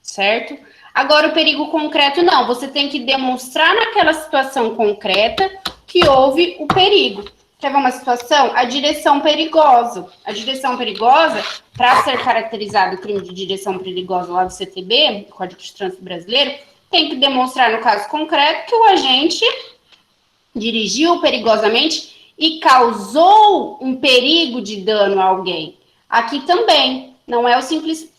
certo? Agora, o perigo concreto, não. Você tem que demonstrar naquela situação concreta que houve o perigo. Quer ver uma situação? A direção perigosa. A direção perigosa, para ser caracterizado o crime de direção perigosa lá do CTB, Código de Trânsito Brasileiro, tem que demonstrar, no caso concreto, que o agente dirigiu perigosamente e causou um perigo de dano a alguém. Aqui também, não é o simples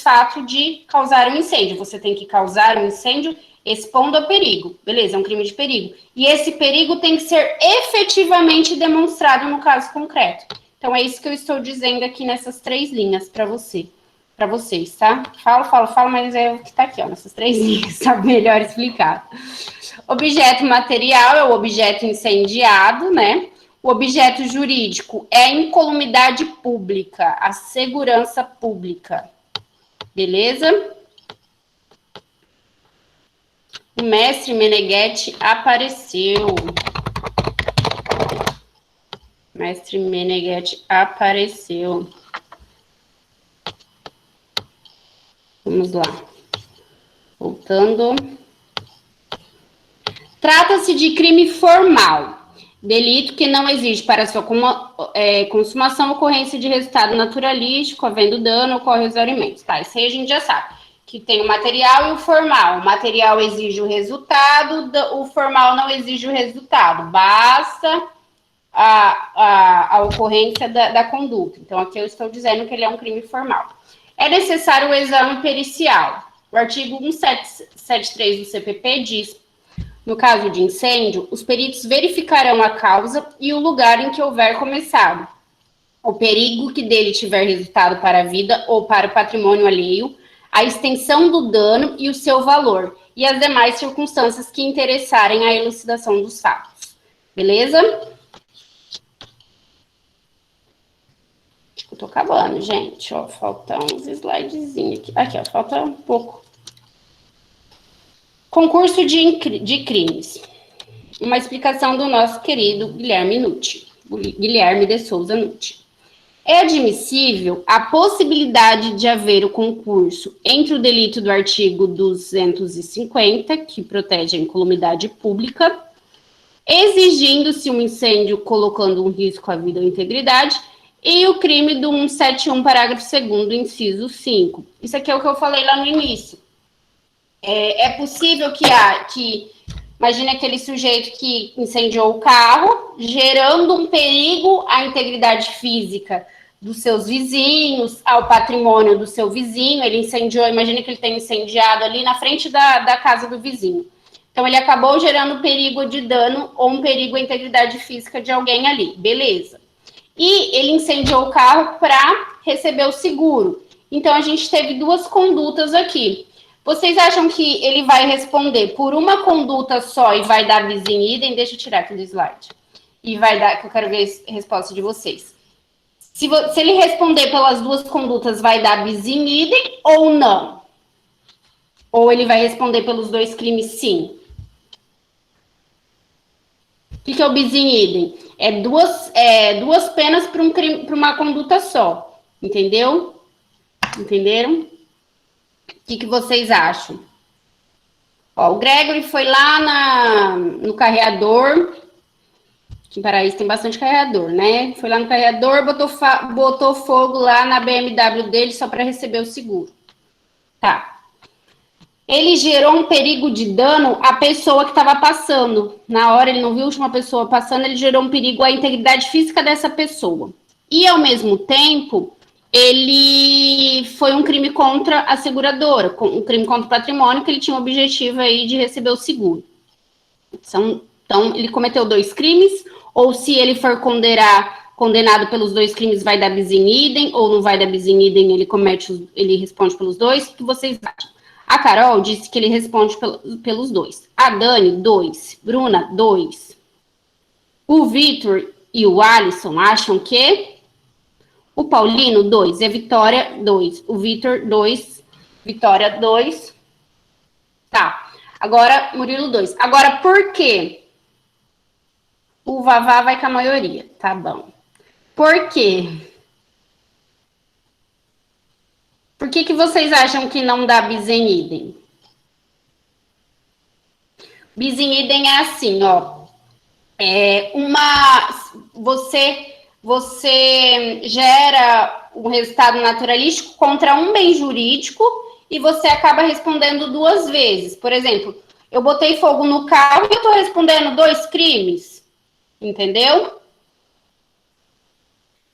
fato de causar um incêndio. Você tem que causar um incêndio expondo a perigo. Beleza, é um crime de perigo. E esse perigo tem que ser efetivamente demonstrado no caso concreto. Então, é isso que eu estou dizendo aqui nessas 3 linhas para vocês, tá? Falo, mas é o que está aqui, ó, nessas 3 linhas, tá melhor explicado. Objeto material é o objeto incendiado, né? O objeto jurídico é a incolumidade pública, a segurança pública. Beleza? O mestre Meneghetti apareceu. O Mestre Meneghetti apareceu. Vamos lá. Voltando. Trata-se de crime formal. Delito que não exige para sua consumação ocorrência de resultado naturalístico, havendo dano, ocorre exaurimento. Tá, isso aí a gente já sabe. Que tem o material e o formal. O material exige o resultado, o formal não exige o resultado. Basta a ocorrência da conduta. Então, aqui eu estou dizendo que ele é um crime formal. É necessário o exame pericial. O artigo 1773 do CPP diz, no caso de incêndio, os peritos verificarão a causa e o lugar em que houver começado, o perigo que dele tiver resultado para a vida ou para o patrimônio alheio, a extensão do dano e o seu valor, e as demais circunstâncias que interessarem a elucidação dos fatos. Beleza? Eu tô acabando, gente. Ó, falta uns slidezinhos aqui. Aqui, ó, falta um pouco. Concurso de crimes. Uma explicação do nosso querido Guilherme Nucci. Guilherme de Souza Nucci. É admissível a possibilidade de haver o concurso entre o delito do artigo 250, que protege a incolumidade pública, exigindo-se um incêndio colocando um risco à vida ou integridade, e o crime do 171, parágrafo 2º, inciso 5. Isso aqui é o que eu falei lá no início. É possível que imagine aquele sujeito que incendiou o carro, gerando um perigo à integridade física dos seus vizinhos, ao patrimônio do seu vizinho. Ele incendiou, imagine que ele tenha incendiado ali na frente da casa do vizinho. Então, ele acabou gerando perigo de dano ou um perigo à integridade física de alguém ali. Beleza. E ele incendiou o carro para receber o seguro. Então, a gente teve duas condutas aqui. Vocês acham que ele vai responder por uma conduta só e vai dar bis in idem? Deixa eu tirar aqui do slide. E vai dar, que eu quero ver a resposta de vocês. Se ele responder pelas duas condutas, vai dar bis in idem ou não? Ou ele vai responder pelos dois crimes, sim? O que é o bis in idem? É duas penas para um crime, para uma conduta só. Entendeu? Entenderam? O que vocês acham? Ó, o Gregory foi lá no carreador. Aqui em Paraíso tem bastante carreador, né? Foi lá no carreador, botou fogo lá na BMW dele só para receber o seguro. Tá. Ele gerou um perigo de dano à pessoa que estava passando. Na hora ele não viu uma pessoa passando, ele gerou um perigo à integridade física dessa pessoa. E, ao mesmo tempo, ele foi um crime contra a seguradora, um crime contra o patrimônio, que ele tinha o objetivo aí de receber o seguro. Então, ele cometeu dois crimes, ou se ele for condenado pelos dois crimes, vai dar bis in idem, ou não vai dar bis in idem, ele responde pelos dois. O que vocês acham? A Carol disse que ele responde pelos dois. A Dani, 2. Bruna, 2. O Vitor e o Alisson acham que... O Paulino, 2. E a Vitória, 2. O Vitor, 2. Vitória, 2. Tá. Agora, Murilo, 2. Agora, por quê? O Vavá vai com a maioria. Tá bom. Por quê? Por que vocês acham que não dá bis in idem? Bis in idem é assim, ó. Você gera um resultado naturalístico contra um bem jurídico e você acaba respondendo duas vezes. Por exemplo, eu botei fogo no carro e eu tô respondendo 2 crimes. Entendeu?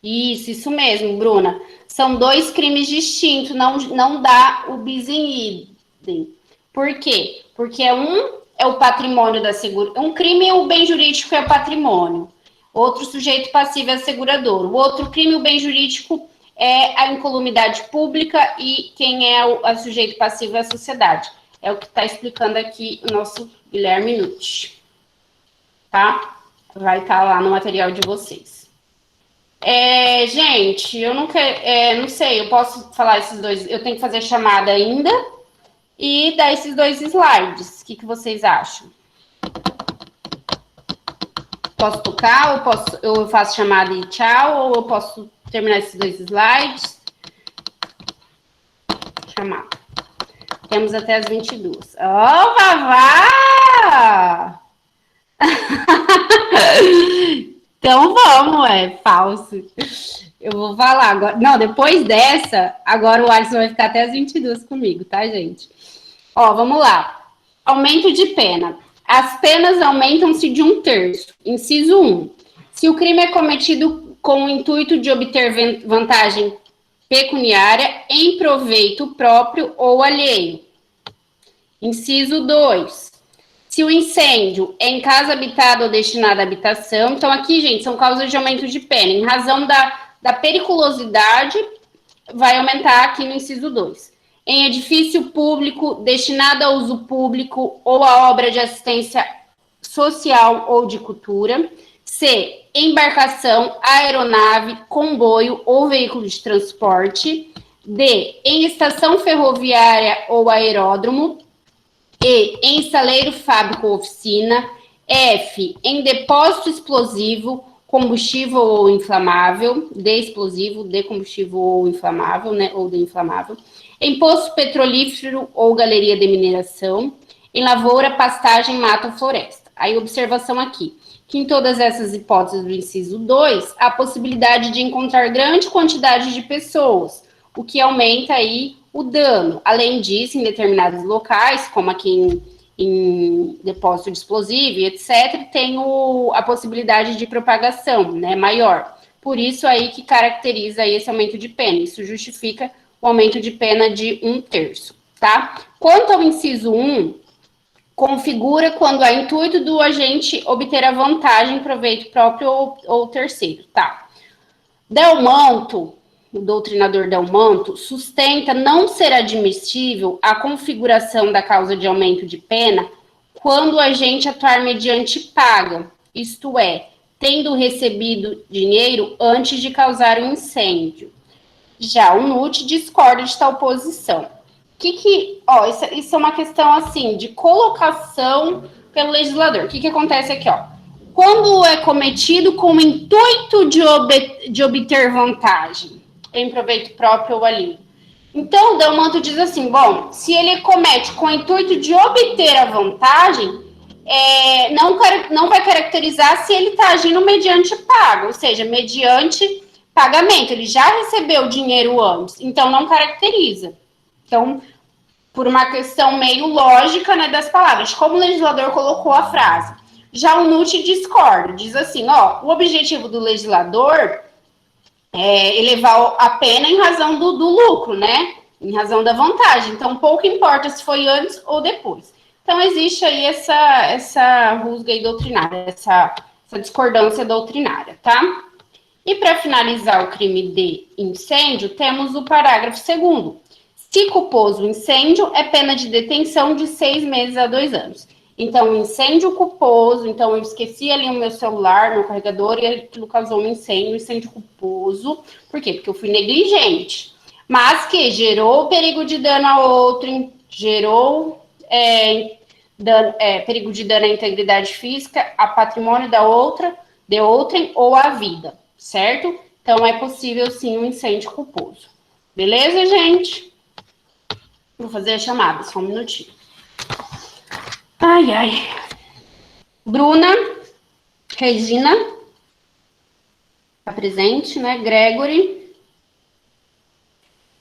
Isso mesmo, Bruna. São 2 crimes distintos, não dá o bis in idem. Por quê? Porque um é o patrimônio da seguradora. Um crime, o bem jurídico é o patrimônio. Outro sujeito passivo é a seguradora. O outro crime, o bem jurídico, é a incolumidade pública e quem é o sujeito passivo é a sociedade. É o que está explicando aqui o nosso Guilherme Nucci. Tá? Vai estar lá no material de vocês. Gente, eu não sei, eu posso falar esses dois, eu tenho que fazer chamada ainda e dar esses 2 slides. O que vocês acham? Posso tocar, ou eu faço chamada e tchau, ou eu posso terminar esses 2 slides? Chamada. Temos até as 22. Ô, Vavá! Então vamos, é falso. Eu vou falar agora. Não, depois dessa, agora o Alisson vai ficar até as 22 comigo, tá, gente? Ó, vamos lá. Aumento de pena. As penas aumentam-se de 1/3. Inciso 1. Se o crime é cometido com o intuito de obter vantagem pecuniária em proveito próprio ou alheio. Inciso 2. Se o incêndio é em casa habitada ou destinada à habitação, então aqui, gente, são causas de aumento de pena. Em razão da periculosidade, vai aumentar aqui no inciso 2. Em edifício público, destinado a uso público ou a obra de assistência social ou de cultura. C. Embarcação, aeronave, comboio ou veículo de transporte. D. Em estação ferroviária ou aeródromo. E. Em estaleiro, fábrica ou oficina. F. Em depósito explosivo, combustível ou inflamável. D. Explosivo, D. Combustível ou inflamável, né? Ou D. Inflamável. Em poço petrolífero ou galeria de mineração. Em lavoura, pastagem, mata ou floresta. Aí, observação aqui, que em todas essas hipóteses do inciso 2, há possibilidade de encontrar grande quantidade de pessoas, o que aumenta aí o dano. Além disso, em determinados locais, como aqui em depósito de explosivo, etc., tem a possibilidade de propagação, né, maior. Por isso aí que caracteriza aí esse aumento de pena. Isso justifica o aumento de pena de 1/3, tá? Quanto ao inciso 1, configura quando há intuito do agente obter a vantagem, proveito próprio ou terceiro, tá? Delmanto, o doutrinador Delmanto, sustenta não ser admissível a configuração da causa de aumento de pena quando o agente atuar mediante paga, isto é, tendo recebido dinheiro antes de causar o incêndio. Já o NUT discorda de tal posição. Isso é uma questão, assim, de colocação pelo legislador. O que acontece aqui, ó? Quando é cometido com o intuito de obter vantagem, em proveito próprio ou alheio. Então, o Delmanto diz assim, bom, se ele comete com o intuito de obter a vantagem, não vai caracterizar se ele está agindo mediante pago, ou seja, mediante pagamento. Ele já recebeu dinheiro antes, então não caracteriza. Então, por uma questão meio lógica, né, das palavras, como o legislador colocou a frase. Já o NUT discorda, diz assim, ó, o objetivo do legislador é elevar a pena em razão do lucro, né, em razão da vantagem. Então, pouco importa se foi antes ou depois. Então, existe aí essa rusga aí doutrinária, essa discordância doutrinária, tá? E para finalizar o crime de incêndio, temos o parágrafo 2º. Se culposo o incêndio, é pena de detenção de 6 meses a 2 anos. Então, incêndio culposo, então eu esqueci ali o meu celular, meu carregador, e aquilo causou um incêndio culposo. Por quê? Porque eu fui negligente. Mas que gerou perigo de dano a outro, gerou perigo de dano à integridade física, a patrimônio de outrem ou à vida, certo? Então, é possível, sim, um incêndio culposo. Beleza, gente? Vou fazer a chamada, só um minutinho. Ai, ai. Bruna, Regina, tá presente, né? Gregory,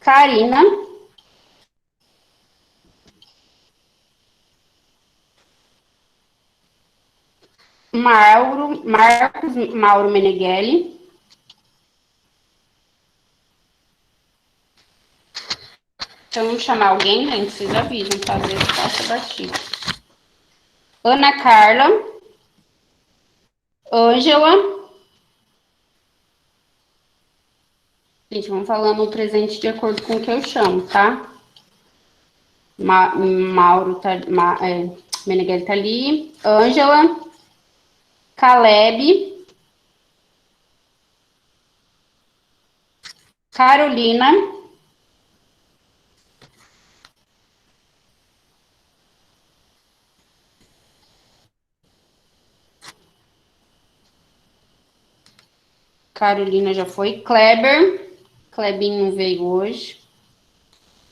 Karina, Mauro Meneghelli, se eu não chamar alguém, gente, vocês avisam, tá? Às vezes passa batido. Ana Carla, Ângela. Gente, vamos falando o presente de acordo com o que eu chamo, tá? Mauro tá, Meneghelli tá ali. Ângela, Caleb, Carolina, Carolina já foi. Kleber. Klebinho não veio hoje.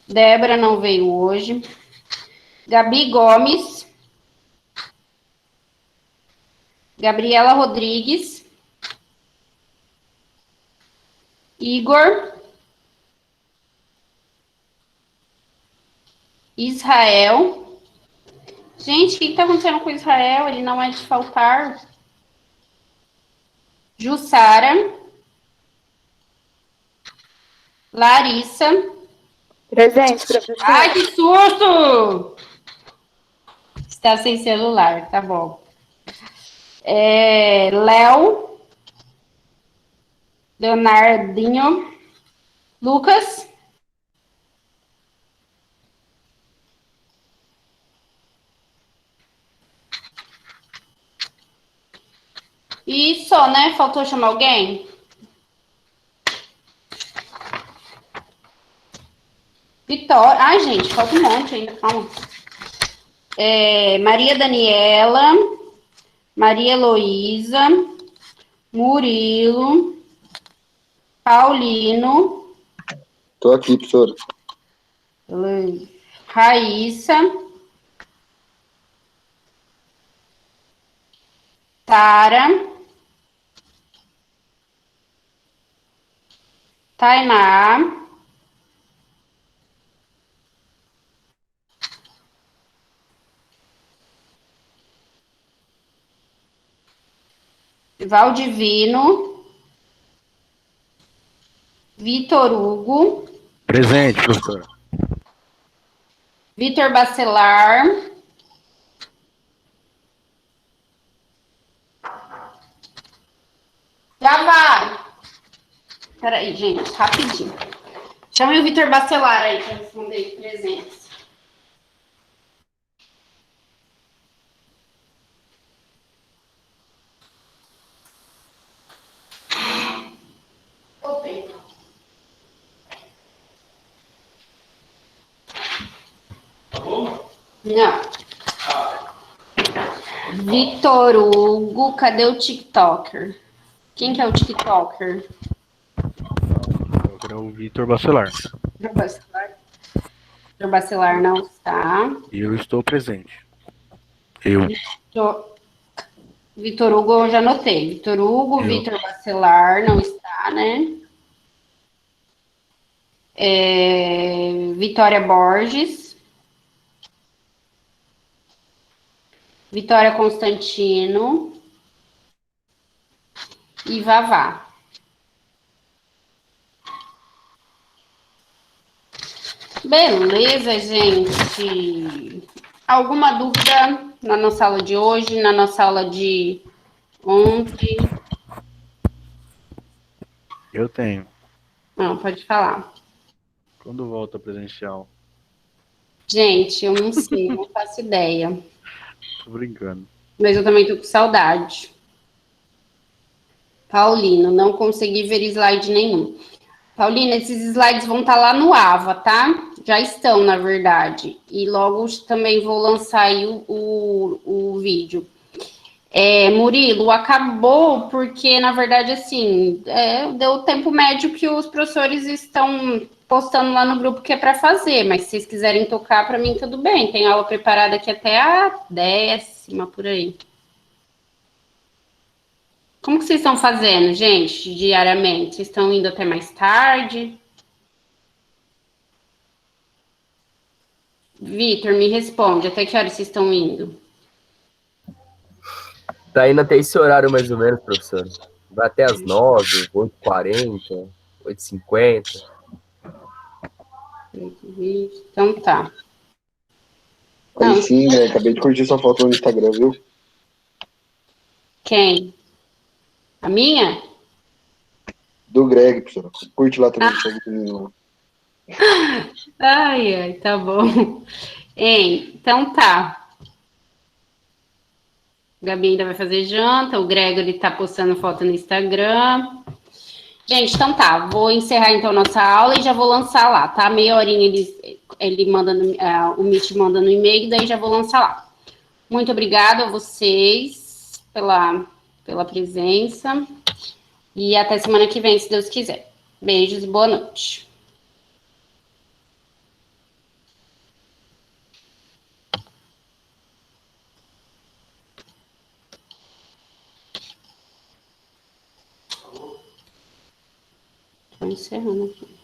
Débora não veio hoje. Gabi Gomes. Gabriela Rodrigues. Igor. Israel. Gente, o que está acontecendo com Israel? Ele não é de faltar. Jussara. Larissa. Presente, professor. Ai, que susto! Está sem celular, tá bom. Léo. Leonardinho. Lucas. E só, né? Faltou chamar alguém? Vitória. Ai, gente, falta um monte ainda, calma. Maria Daniela, Maria Heloísa, Murilo, Paulino. Tô aqui, professora. Raíssa. Tara. Tainá. Valdivino. Vitor Hugo. Presente, professora. Vitor Bacelar. Já vai. Peraí, gente, rapidinho. Chame o Vitor Bacelar aí para responder presença. Não. Vitor Hugo, cadê o TikToker? Quem que é o TikToker? É o Vitor Bacelar. Vitor Bacelar não está. Eu estou presente. Eu. Vitor Hugo eu já anotei. Vitor Hugo, Vitor Bacelar não está, né? Vitória Borges. Vitória Constantino. E Vavá. Beleza, gente. Alguma dúvida na nossa aula de hoje, na nossa aula de ontem? Eu tenho. Não, pode falar. Quando volta presencial? Gente, eu não sei, não faço ideia. Tô brincando. Mas eu também tô com saudade. Paulino, não consegui ver slide nenhum. Paulina, esses slides vão estar lá no AVA, tá? Já estão, na verdade. E logo também vou lançar aí o vídeo. Murilo, acabou porque, na verdade, assim, deu o tempo médio que os professores estão postando lá no grupo que é para fazer, mas se vocês quiserem tocar, para mim, tudo bem. Tem aula preparada aqui até a 10ª, por aí. Como que vocês estão fazendo, gente, diariamente? Vocês estão indo até mais tarde? Vitor, me responde, até que horas vocês estão indo? Tá indo até esse horário mais ou menos, professor. Vai até as 9, 8h40, 8h50. Então tá. Aí sim, né? Acabei de curtir sua foto no Instagram, viu? Quem? A minha? Do Greg, professora. Curte lá também, segue comigo. Ai, tá bom. Então tá. O Gabi ainda vai fazer janta, o Gregory tá postando foto no Instagram. Gente, então tá, vou encerrar então nossa aula e já vou lançar lá, tá? Meia horinha ele manda o Meet manda no e-mail, daí já vou lançar lá. Muito obrigada a vocês pela presença. E até semana que vem, se Deus quiser. Beijos e boa noite. Estou encerrando aqui.